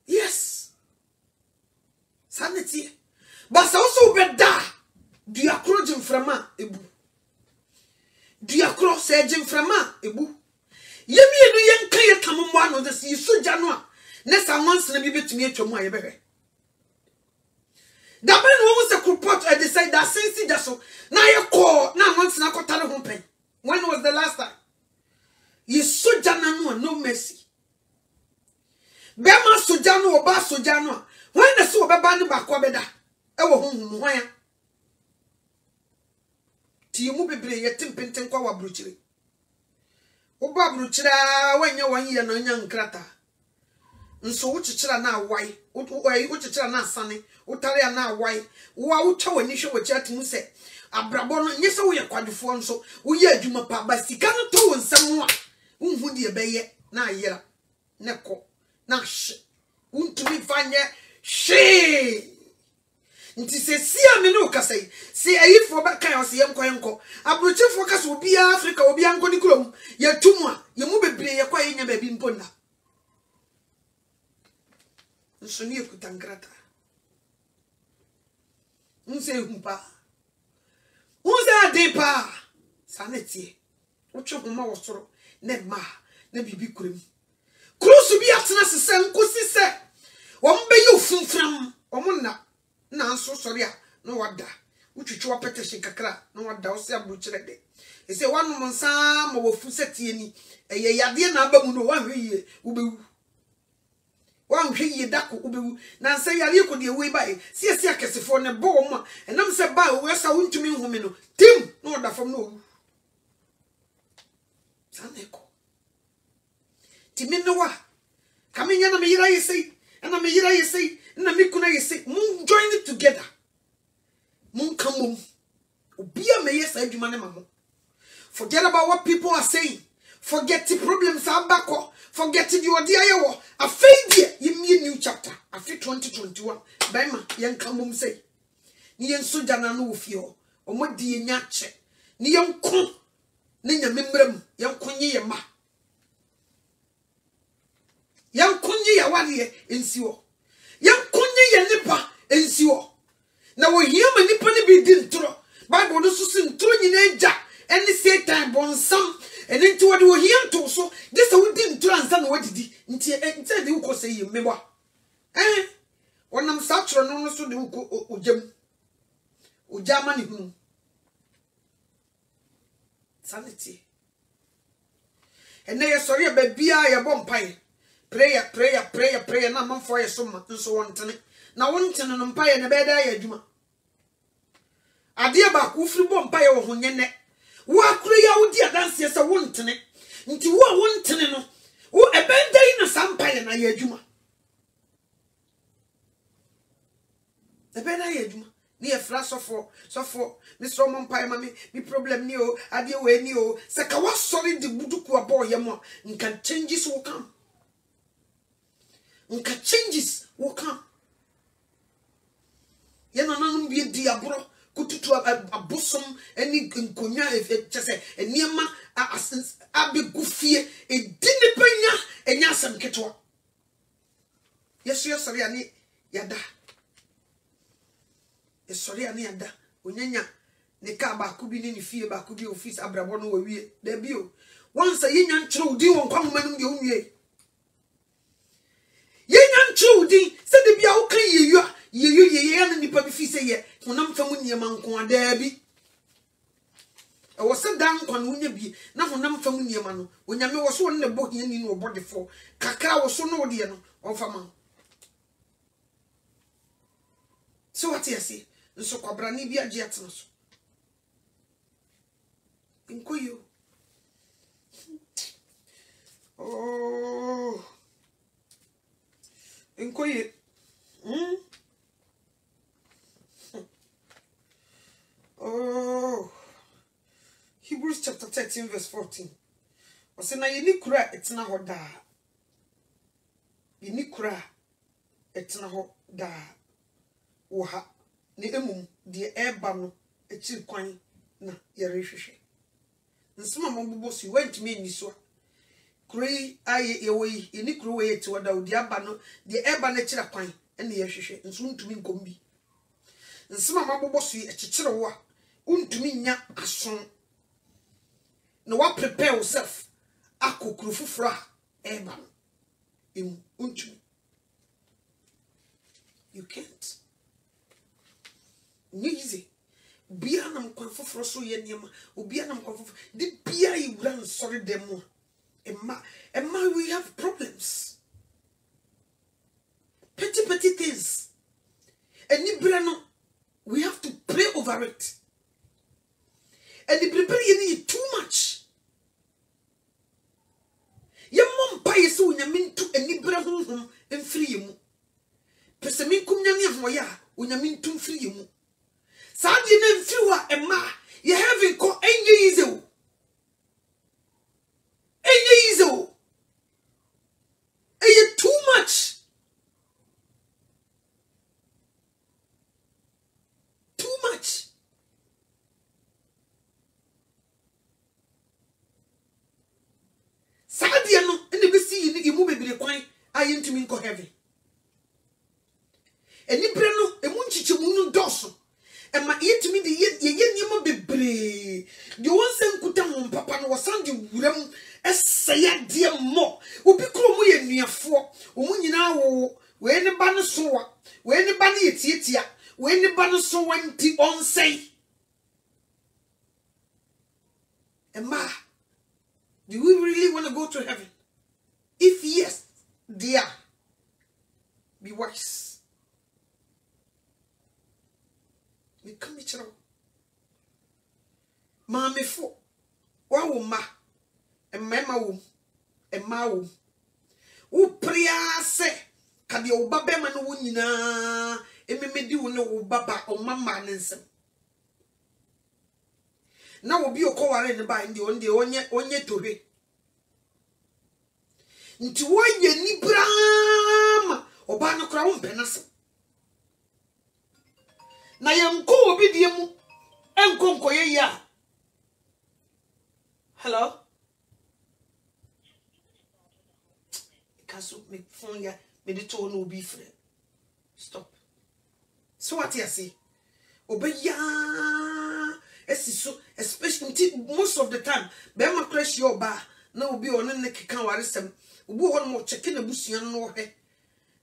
[SPEAKER 1] yes sanity basa wo so beda du akro jimframa ebu du akro se jimframa ebu yemi enu yenka ye tammo ano de si soja no a ne sa once na bi betumi atwamu aye behwe da be no wo se kupot I decide that sense just na ye call na once na kotare ho pen when was the last time ye soja oba soja no when na so obeba ne ba ko beda e wo honhum hwan ti mu bebre yetim penten kwa wabruchire oba bruchira wanya wanye na nya nkrata nso wo chichira na awai wo chichira na asane wo tare na awai wo utwa wani hwe wo chiatum se abrabo no nyese wo ye kwadefo nso wo ye adwuma pa ba sika no to wo nsam a unhu de beye na ayera ne ko na hye untumi fanye hye nti se sia me no kasai se ayifo ba kan o se yenko abrochefo kasa obi Africa obi anko ni kurom ye tumu a ye mu bebre ye kwa ye nya ba bi mponda nso ni ekutankrata nse humpa unza depa saneti ucho homa wosoro ne ma na bibi kurim krusu bi atena sese nkosi se wo mbe ye ofunfram omonna na nso sori a no wada utwitwi wapeteshin kakra no wada wo se abruchire de ese wanu monsa ma wofu setie ni eye yade na aba mu no wanhwe ubewu wanhwe dako ubewu na nse yare ko de we bae sie akesefo ne bo mo enam se ba we sa wuntumi nhome no tim no wada fam no saneko timino wa kaminya na meyira yesei na meyira yesei na mikuna yesei mun join it together mun kamum obia meye sa adwuma ne mamo forget about what people are saying forget the problems abako forget the odi ayewo afeidie yemi new chapter afi 2021 baima yen kamum sei ni yen soja na no ofio omodi enya che ni yen ko ne nyamemrem yen konye ye ma yan kunyi ya wade ensiwo yan kunyi ya nipa ensiwo na wo hiama nipa ne bi di ntoro bible no so sin ntoro nyina eja eni satan bonsam eni nti wode wo hiam to so de se wo di ntoro ansa na wadidi nti de wo ko se yi mebo wonam sa tro no so de wo ojem ojama ni hunu sanity ene ye sori ba bia ye bompai prayer na man for yesoma nso wontene na wontene no mpaye ne beda ya adwuma ade ba ku firi bom mpaye wo honyene wo akure ya wodi adanse se wontene nti wo wontene no wo ebenda yi na sampaye na ya adwuma ebenda ya adwuma ni e fra sofo ni so mo mpaye ma mi problem ni o ade we ni o se ka wa sori de buduku aboye mo nkan changes will come. Nka changes will come. Yana nanum bi di abro kututu abosom eni nkonya chese eniema abegufie edini penya enya asem ketwa yesu yesori ani yada esori ani yada onyanya ne ka ba ku bi ni fie ba ku bi office abrabo no wawie da bio once yenya nkyere odi won kwamanum de onwie yenya nchudi se de bia wo kan yeyu na nipa bi fi se ye honam fam niema nko ada bi e wo se dan kwa no nya bi na honam fam niema no onyame wo so ne bo hia ni no obodefo kakra wo so no de no onfama so what you say nso kwabra ni bi age atno so inkoyo oh inkoye oh Hebrews chapter 13 verse 14 wase na yeni kura etna ho da yeni kura etna ho da wo ha ne emum de eba no echi kwan na yere hwehwe nsema mabubo si wantime ni so kuri aye yewi yeni kuru we eti wada odi aba no de eba na kira kwan ene ye hwehwe nso ntumi nkombi nsema mabubo so ekekere wo a untumi nya ason no wa prepare yourself akokuru fufura eba no untumi you can't easy bia na mkwan fufura so ye niema obia na mkwan fufura di bia yi wura nsori demo Emma, we have problems. petty things. And Nibrano, we have to pray over it. And the prepare you too much. Your mom pay so when you mean to any brahum and free you. Pesamin cum yamia moya, when you mean to free you. Sardin and fewer and ma, you haven't called any easy. Too much. Too much. Sadiano, and the see you move be quite. I ain't to mean go heavy. And you brano, a munchichimunu dosso. And my ear to me the yen be brave. The one sent Kutam Papa was sounding them as say dear more. Will be cruel near 4. Umunina, when the banner saw, when the banner it's when the banner saw went on say. And ma, do we really want to go to heaven? If yes, dear, be wise. We come each other. Mammy for one ma and mamma womb and ma womb. O priya say, can the old babaman wunina, and me do no baba or mamma Nansen. Now will be a call in the bind the onye to be. Into why ye nibram or bano crown penas. Na yanko obidiemu enkonko ye ya. Hello? Kaso me phone ya me de to no be friend. Stop. So what you say? Obeya esiso especially most of the time be ma crash your bar na obi on ne keka waresem obi ho no checking abusua no he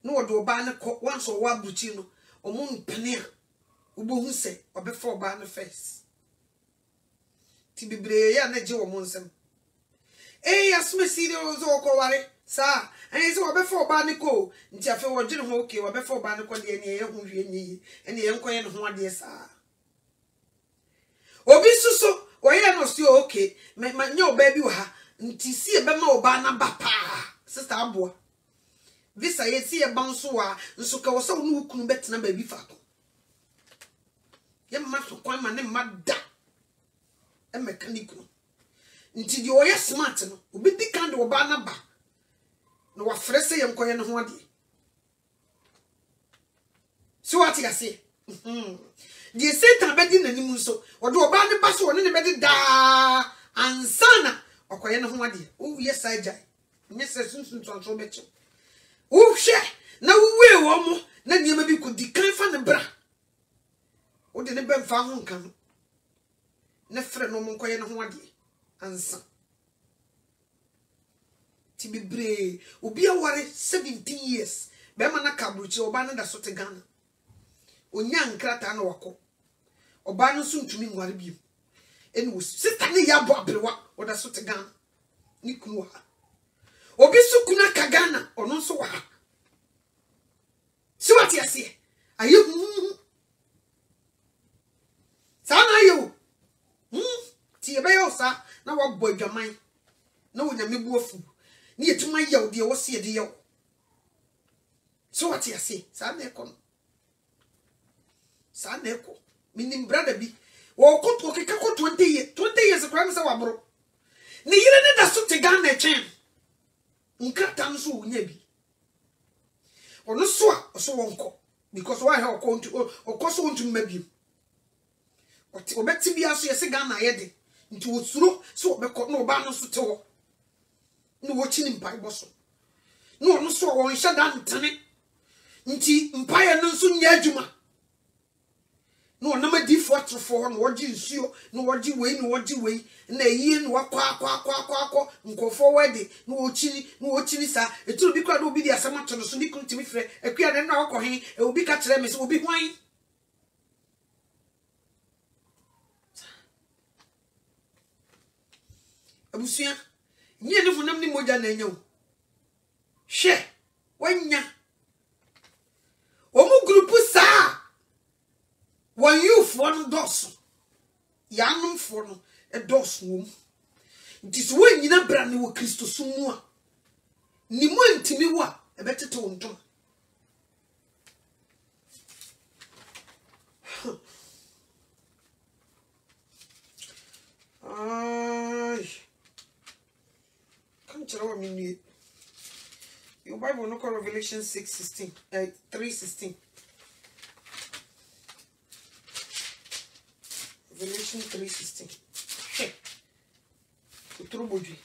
[SPEAKER 1] no odo oba ne once o wa bruchi no omo mpene Ubu say, or before ban face. Tibibre ya neji wo monsem. As me see those all worry, sir. And it's what before Barnico. Ntiafe wo dwene ho okay, or before Barnico de ne ye hu hwe ni. And ye nkoye no ho ade sir. Obi suso, o ye no si okay. Me nya oba bi wo ha. Nti si e be ma oba na ba pa. Sister aboa. Visa ye si e ban so a, nso ka wo so no kunu betena ba bi fa ko. Yem maso kwan ma ne mada e mechanic no nti di oya smart no obi di kan de oba na ba no wa frese yem koye no ho ade so what you say di Satan be di nanim so odo oba ne ba so ne be di da ansana okoye no ho ade o yes ajai nye se sunsun tonso be che o hwe na wuwe wo mo na niam bi ku di kan fa ne bra o de ne be mfa ho nkan ne frɛ no mo nkoye no ho ade ansa ti bibre obi aware 17 years be ma na kabruchi oba na da so te Ghana onya nkrata na wako oba no so ntumi nware biem eni wo sister ne ya bo abrewa o da so te Ghana ni kunu ha obi so kuna ka Ghana ono so wa so what you say ayo sana yo ti ebe yo sa na wa bo adwaman na wo nyame bu afu ni etuma yaw de wo se de yaw so what you say sa na ekon sa na eko minim brother bi wo koto keka ko 20 years kwa me se wa bro ni yire ne da so te Ghana echen nkrata nso wo nya bi ono so a so wonko because why how ko so wontu mabiem obeti bia so yesi Ghana yede nti wosuro so obekọ na oba no so te ho no wo chini mpai boso no no so wo nhya da ntane nti mpai no so nya adwuma no na madifo atrofo ho no wogi nsuo no wogi wei na yie no wakwa nkofo wede no wo chini sa eturu bi kwa do obi di asama to no so ni kuntimi frɛ akua ne na wakɔ hen e obi ka kyerɛ me so obi hwan abusia nye ne funam ni moja na enyo hwe wanya When you for no dos. Yanum for no a dos womb. It is when you not brand new Christo sumua. Ni mo ntimi wa e better to ntoma. Come to me. Your Bible no call Revelation 6:16, 3:16. Revelation 3:16. Hey, utroboji.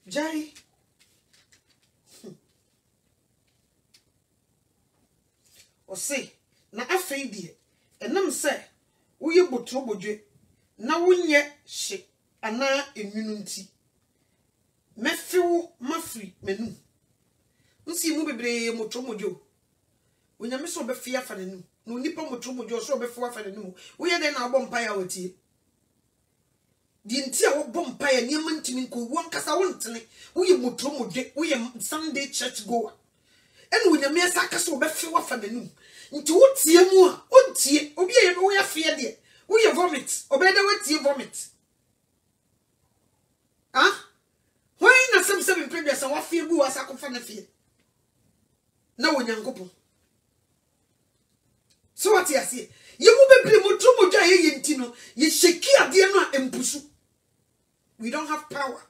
[SPEAKER 1] Jai. O say na afei die enam se woye botrobodwe na wonye hye ana enwunu nti mefewo mafri menu nsi mu bebre motromodwo wonyame so obefia fa nenu no nipa motromodwo so obefia fa nenu woye den na abom paya watie di nti a wobom paya niam ntimi nko won kasa wontene woye motromodwe woye Sunday church goer enu wonyame asa kasa obefia fa nenu nti wotie mu a ontie obi ye wo ya fie de wo ye vomit obeda wotie vomit when na sem previous wa fie bu asa kofa na fie na wonyankopon so what you say ye mu bebre motumo dwa ye nti no ye sheki ade no a empusu. We don't have power.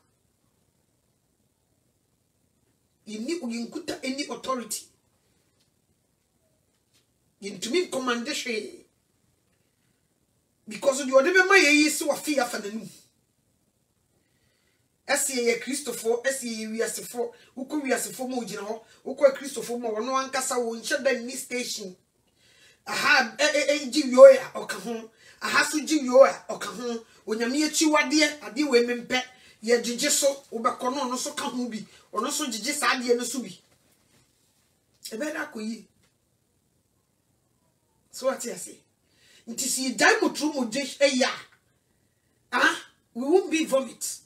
[SPEAKER 1] You need to any authority. To me commandation because you are never my years so fear for the new. Ye Christopher, we as for who could we as a former general, who call Christopher more no one cassa won't shut down this station. I had a Gioia or Cajon, a Hasu Gioia or Cajon, when you meet you are dear, I do women pet, ye Gigesso, or Bacono, no so Cahubi, or no so Giges Adia no Subi. A better could. So what you say? It is ye diamond room dish a ya. We won't be vomit.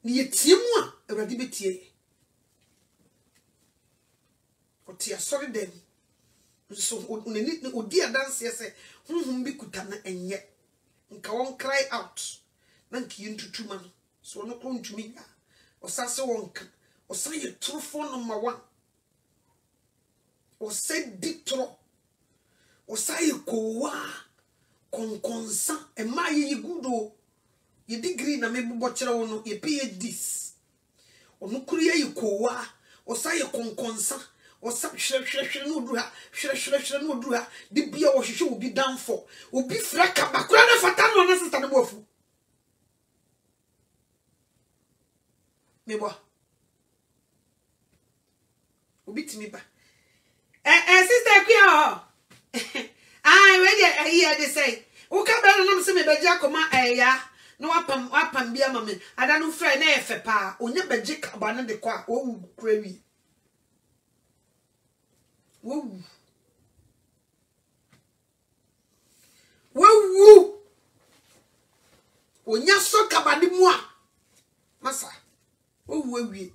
[SPEAKER 1] Ni timwa a radibitier. What you sorry then? So, dear dance, yes, whom be kutana and yet. Nka cry out. Nanki into 2 man. So no come to me. Or sasa wonka. Or say a true phone number 1. Or say ditro. Or say kowa konkonsa e ma ye gudo ye degree na me bobochera wono ye PhDs onu kuriya ye kowa or say konkonsa or sa hwehwehwe no duha hwehwehwe no duha de bia wo hwehwe obi danfo obi fraka bakura na fata no na sister no bofu mebo obi timi ba sister kwia I hear they say, "O come down and see me be Jacoma ya no wapam bia mame ada no frɛ na efe pa onye beje kaba na de kwa wo krawi wo onya so kaba de mu a masa wo awie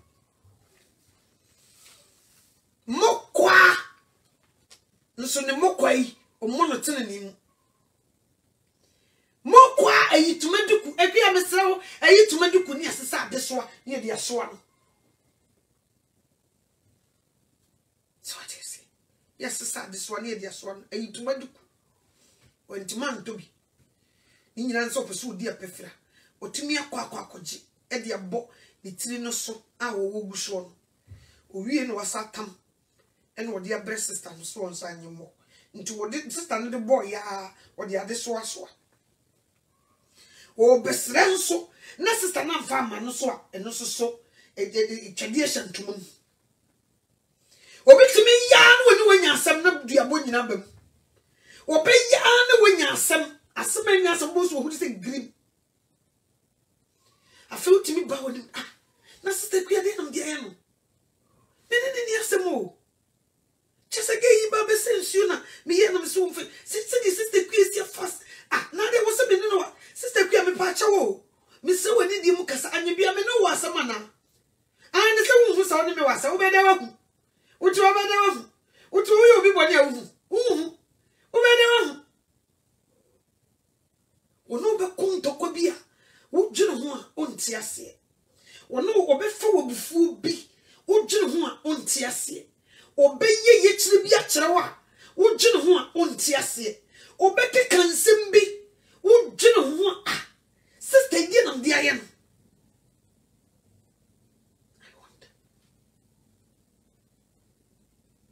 [SPEAKER 1] mokwa nso ne mokwa yi omono tene ni mu mokwa ayitumaduku ebia mesrewo ayitumaduku ni asesa adesoa ni de asoa no so what you say yes asesa adesoa ni de asoa no ayitumaduku wantiman tobi ni nyina nso peso di apefra otumi akwakoje e de abo ni tiri no so a wo guso no owie no wasatam ene wo de abre sister no so onso anyemo nti wo de sister no de boy ya wo de ade so aso o besre nso na sister na mfa ma no so a eno so twede shantum obitimi ya no woni wanya asem na duabo nyina bam obe ya na wanya asem asem nya asem bo so wo de se green afel timi ba woni na sister kuya de nam de ya no ni asem o chesege yi ba be sensu na me ye nam so mfe sister kuya sia fast na de wo se be no sister kuya me pa chawo me se woni di mu kasa anye bia me no wasa mana ne se wo hu sa woni me wasa wo be da wa hu Utu obede wo. Utu wo obi body awu. Obede wo. Ono be kuntoko bia. Wo dwene ho a onti ase. Ono obefa wo bufu bi. Wo dwene ho a onti ase. Obeye yekire bi akere wa. Wo dwene ho a onti ase. Obeke kansem bi. Wo dwene ho a sister die nam dia ye no.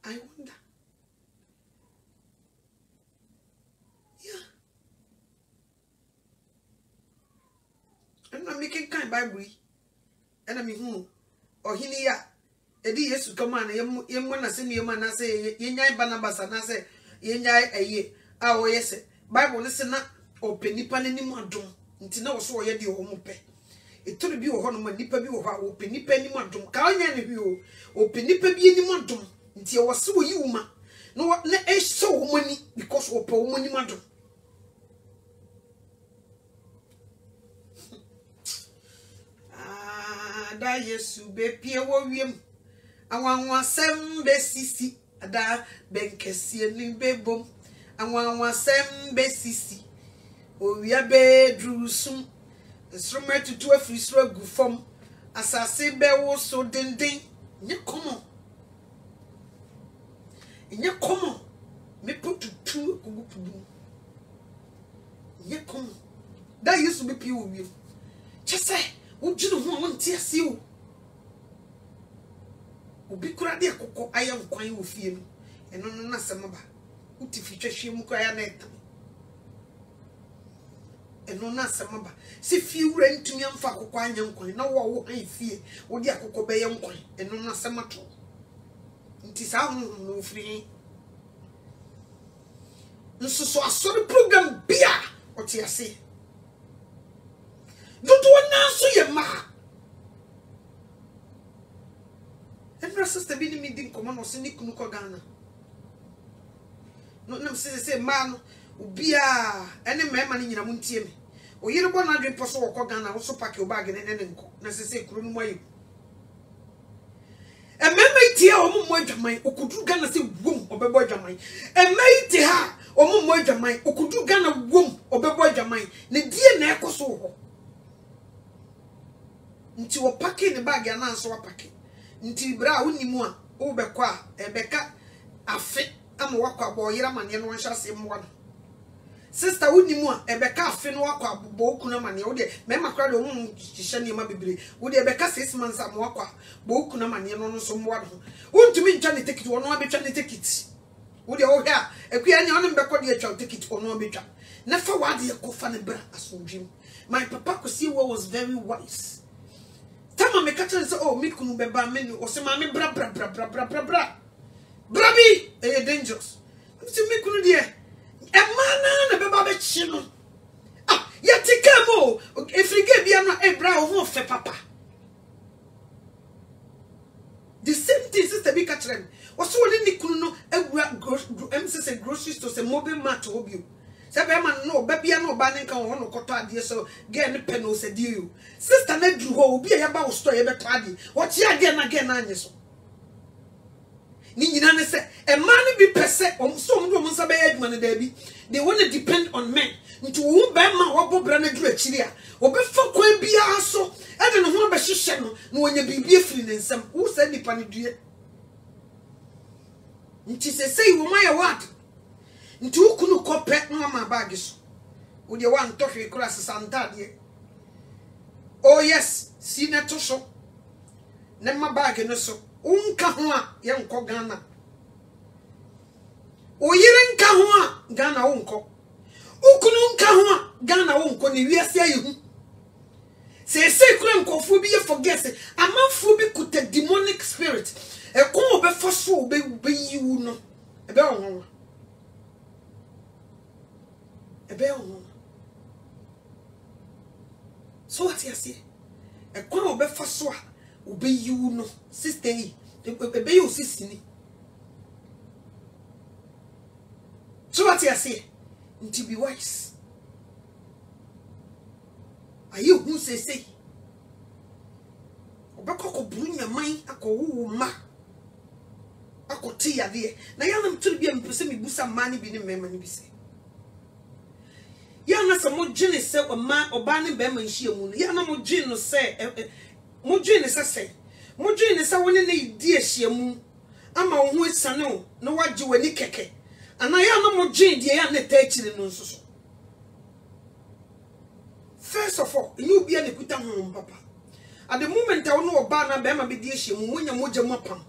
[SPEAKER 1] I wonder. Yeah. I'm not making kind Bible. And I mean, or he ya. Edi Yesu come on, yem when I send you man, I say, Yenya Barnabas, and I say, Yenya a ye. Ah, yes, Bible listen up, open nipan any more drum. Until now, so ye do home pay. It told be a honor, nipper be open nipper any more drum. Can't you open nipper be any more drum. Until I was so you, ma. No, what let us so money because of poor money, madam. Ah, da yesu be pia wo wiem. Awanwa sem be sisi. Ada benkesie ni bebom. Awanwa sem be sisi. Owia be drusum. Instrument to afri sro gu fom. Asase be wo so denden. Nye komo. Nye komo. Me put to two kugupudu. Nye komo. Da yesu be pia wo wiem. Chese wo dwene ho won tie ase o. Obi kura de akokọ ayam kwan wo fie no. Eno no na semaba. Uti fitwehwe mu kura ya na etam. Eno na semaba. Se fie wura ntumi amfa akokọ anyam kwan na wo an fie. Wo de akokọ be yam kwan. Eno na semato. Nti sa ho no firi. Nso so asori program bia o tie ase. Dodo na so ye ma. Every sister be ni din komo no se ni kunu ko Ghana. No nam se man ubia ene mema ni nyina muntie me. Oyire bo na dwen poso wo ko Ghana wo so pack your bag ne nko. Na se kuru no mayi. E mema itie o mo adwaman okudu Ghana se wom obebo adwaman. E mai ti ha o mo adwaman okudu Ghana wom obebo adwaman. Ne die na ekoso ho. Nti wo pack ne bag ya na anso wa pack. Nti bra wonimu a wo bekọ a ebeka afe am wakọ aboyira mane no nhase mwa. Sister wonimu a ebeka afe no wakọ abbo okuna mane wo de mema kra de wo hihye ne ma bibire wo de ebeka 6 months am wakọ bo okuna mane no so mwa do. Wontumi ntwa ne ticket wo no abetwa ne ticket. Wo de wo hwe a ekua ne onim bekọ de atwa ticket wo no abetwa. Na fa wa de ekofa ne bra asomdwem. My papa Kosiwa was very wise. Tama me catch and say, oh, me kunu beba menu, or say, mammy, bra. Brabi, dangerous. See me kunu dear. A man, a beba chino. Ah, yatikamo, if you get me a bra or fe papa. The same thing, sister, be catch them. Or so any kunu, a grocery store, say, mobile mat to you. Sabe man no baby no banin kan ho no koto ade so ge ne pe no se die you sister na dru ho obi ya ba wo store ye beto ade wo chi ade na ge na anye so ni nyina ne se e man bi pese so mo nsa be adwuma ne da bi they want to depend on men nti wo ba ma wo bobra na dru akiri a wo be fa kwan bia so e de no ho be hyehye no na wonya bibie firi ne nsam wo sa nipa ne due nti se sei wo ma ya what nti ukunu kope no ma bag so wo de wan to hwe kura santa de oh yes si na to so ne ma bag no so unka ho a ye nko Ghana oyire nka ho a Ghana wo nko ukunu nka ho a Ghana wo nko ne wiase ayehu se kura nkofu bi ye forget amanfu bi kuta demonic spirit e ko obefa so obe yiwu no ebe ho so what you say? A corner of Befaswa obey you no sister, obey your sister. So what you say? To be wise. Are you who say? Obako bring your mind a ko ma. kote yade na ya nam turu bia mpese me busa mani bi ne mema ne bi se ya na se mo dwene se oba ne bema nhia mu no ya na mo dwene no se mo dwene se woni ne di ahia mu ama wo ho esane o na wagye wani keke ana ya na mo dwene die ya ne ta akire no nso so. First of all, you be an equita home, papa. At the moment I know about na bema be die ahia mu wonya moja mapam.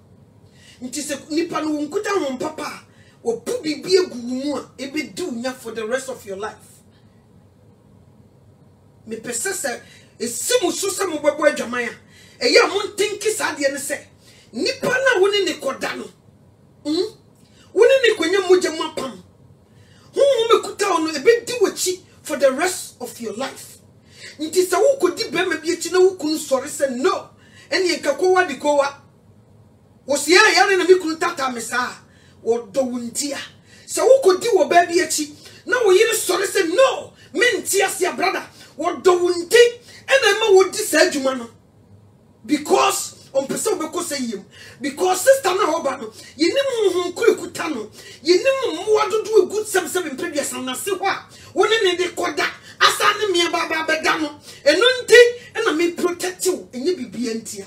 [SPEAKER 1] Nti se nipa no nkuta home papa o pu bibie gugu mu a e be do nya for the rest of your life. Me pesese esimu so se mo bebo adwaman a eya mo ntinki saade ne se nipa na woni ne koda no woni ne konya moja mapam hu mekuta ono e be di wachi for the rest of your life. Nti se wo kodi bema bi echi na wo kunu sori se no eni enkakowa di kowa wo se ya na mi kunu tata mesa wo do wuntia se wo kodi wo ba bi echi na wo yire sori se no menti asia brother wo do wunti ena ma wo di sa adwuma no because on person be ko say yim because sister na oba no yenim hu kuikuta no yenim mo wadodo good 77 previous na se ho a woni ne de koda asa ne me baba beda no eno nti na me protect you enye bibia ntia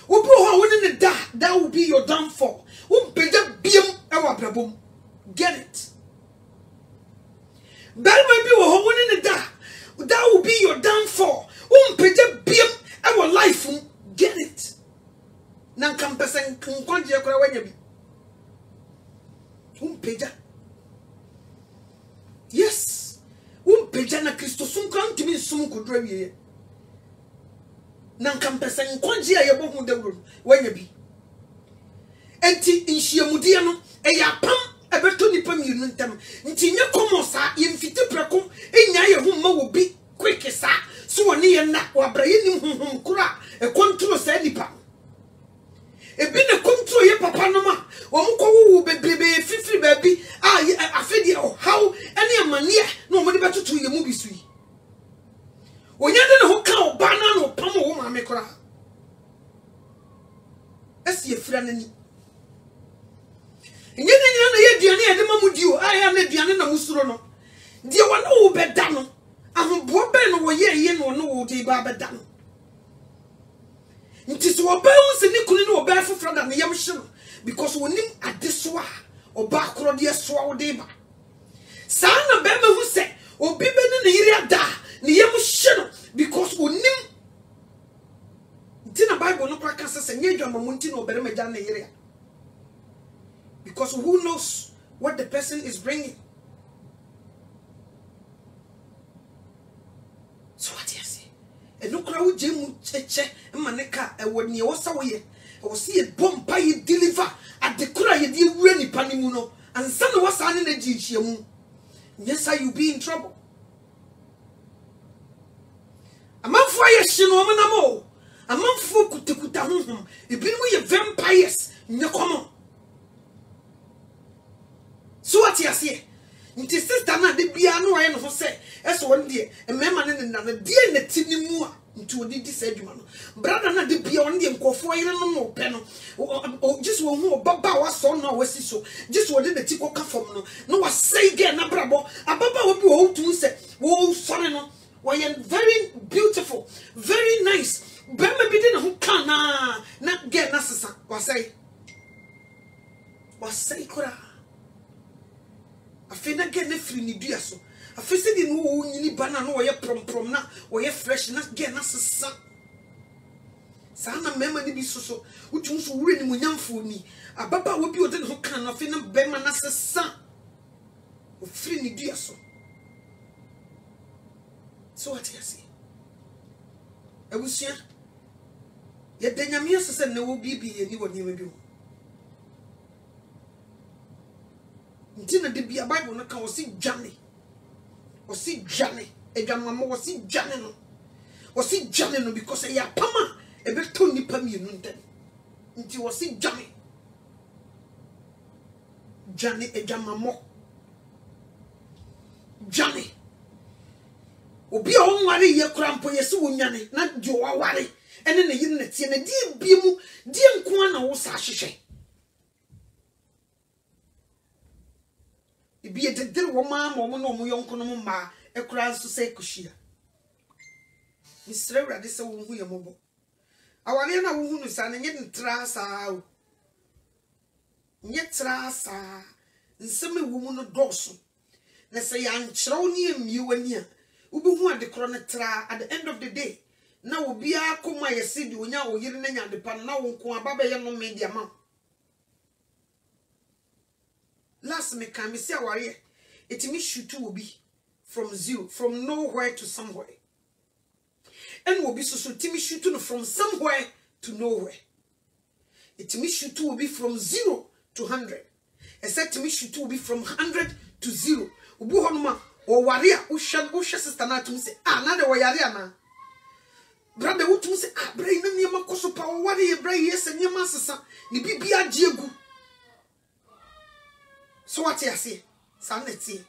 [SPEAKER 1] wo bro ho woni ne that will be your downfall wo beja biem e wa brabom get it bel may be wo woni ne that will be your downfall wo beja biem e wa life get it nan kam pesen konje kora wanya bi peja yes peja na Kristo sum kan timi sum kodra wiye nan kam pesen konje aye bo hu dawro wanya bi enti nhyiamudie no e ya pam ebeto nipa mienu ntam nti nye komosa ye mfiti preko enya ye hu ma wo bi quick sa so woni ye na wabra ye nim hum kura e control sa nipa ebi ne control ye papa no ma wo mko wo bebrebe fifiri ba bi afedi o how ene amane na wo de betoto ye mu bisui onya de ne ho ka oba na no pam wo ma me kora esi ye fira nani enye ne na ye duane ye de mamudi o ya na duane na musuro no die wona wo beda no ahombo be no wo ye no no wo de ba beda no nti so oba unse ni kunu ni oba fufra da ne yam hye because wonim adesoa oba akoro de soa wo de ba sa na be ma hu se obi be ne yiri ada ne yam hye no because wonim nti na Bible no kwa kasa se nye dwama munti no obere maja na yiri because who knows what the person is bringing. So what you say eno kura wo jemu cheche maneka e woni e wosa wo ye e wo se e bomba ye deliver adekura ye die wura ni panimu no ansa no wasa ne na gichia mu yes you be in trouble. Amanfo ye hye no mo na mo amanfo kutekuta honhom ebinu ye vampires nye komo. So what you say nti sister na de bia no aye no ho se eso won de emema ne na de na tinimu a nti odi di sa adwuma no brother na de bia won de nkofo yire no no pe no just wo hu baba wa so no wasi so just wo de na ti koka fom no wa say ge na brabo ababa wo bi wo tu se wo sore no wa ye very beautiful very nice be ma bi de na ho kana na ge na sesa wa say kura afena get ne free ni dua so afese di no wo nyini bana no wo ye prom na wo ye fresh na get na sesa sa na mema ni bi so utum so wure ni munyamfo ni ababa wo bi o de no kan na afena bema na sesa o free ni dua so what you say abusia ye danyame sesa na wo bibi ye ni wo ni bi ntina de bia Bible no kan o si dwane edwamamo o si dwane no because ya pama e be to nipa mienu ntem nti o si dwane edwamamo dwane obi a wonware ye krampo ye se wonyane na de o ware ene ne yiri na tie na die biemu die nko na wo sa hwehwe Ibi ededere wo ma mo no mo yonko no ma ekura nso se kushia. Misre wrade se wo hu ye mobo. Awale na wo hu no sa na nye ntra sa o. Nye tra sa. Nseme wo mu no doso. Na se ya nkyerɛw ne emi wani a. Ubi hu ade kro ne tra at the end of the day. Na obi akoma yesi di onya oyire na nya de pa na wo nko ababa ye no media ma. Last me can me see aware it me shoot to be from zero, from nowhere to somewhere. And will be so Timmy shooting from somewhere to nowhere. It me shoot to be from 0 to 100. Except to me shoot to be from 100 to 0. Ubu honma or warrior usha sister na to say na de warrior na. Brother wo to say brain na niam koso pa warrior brain yes and niam asesa ni bibia giegu. So what you say? Sanity.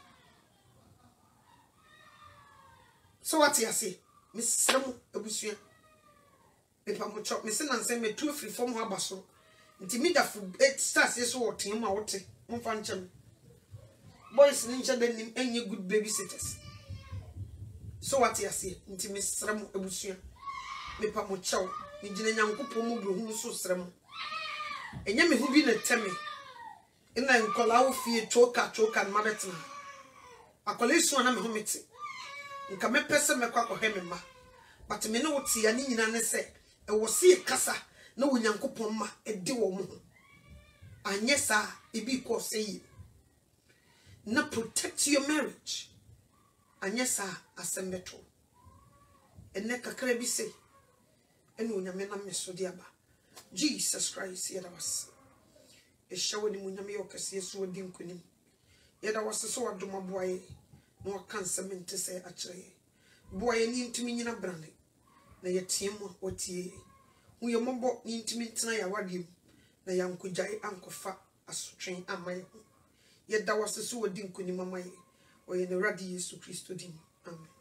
[SPEAKER 1] So what you say? Miss Samu Ebusia. Pepa mo chop. Miss Nansen me 2 free form habaso. Nti me da fu 8 stars yes wo tin ma wote. Mo fa nchem. Boys ninja dem enye good babysitters. So what you say? Nti Miss Samu Ebusia. Pepa mo chaw. Ni gine nyankopon mu bro hu so srem. Enye me hu bi na teme. Ina nkola wo fie choka na mabetina akola isu na me homete nka me pese me kwa kohe me ma but me ne wo tia ni nyina ne se e wo se kasa na wo nyankopon ma e de wo mo anye sa e bi ko say na protect your marriage anye sa asembeto enne kakra bi se ene onyame na me so de aba Jesus Christ yeda was Eshawo ni munyame yokase yesu odi nkonim yeda wase so wadoma boaye na wakansa mente se akire boaye ni ntimi nyina brane na yetiemu otie hu ye mobo ni ntimi ntena ya wadiem na yankujai ankofa asotwen amaye yeda wase so odi nkonim amaye oye ne radi Yesu Kristo dim amen.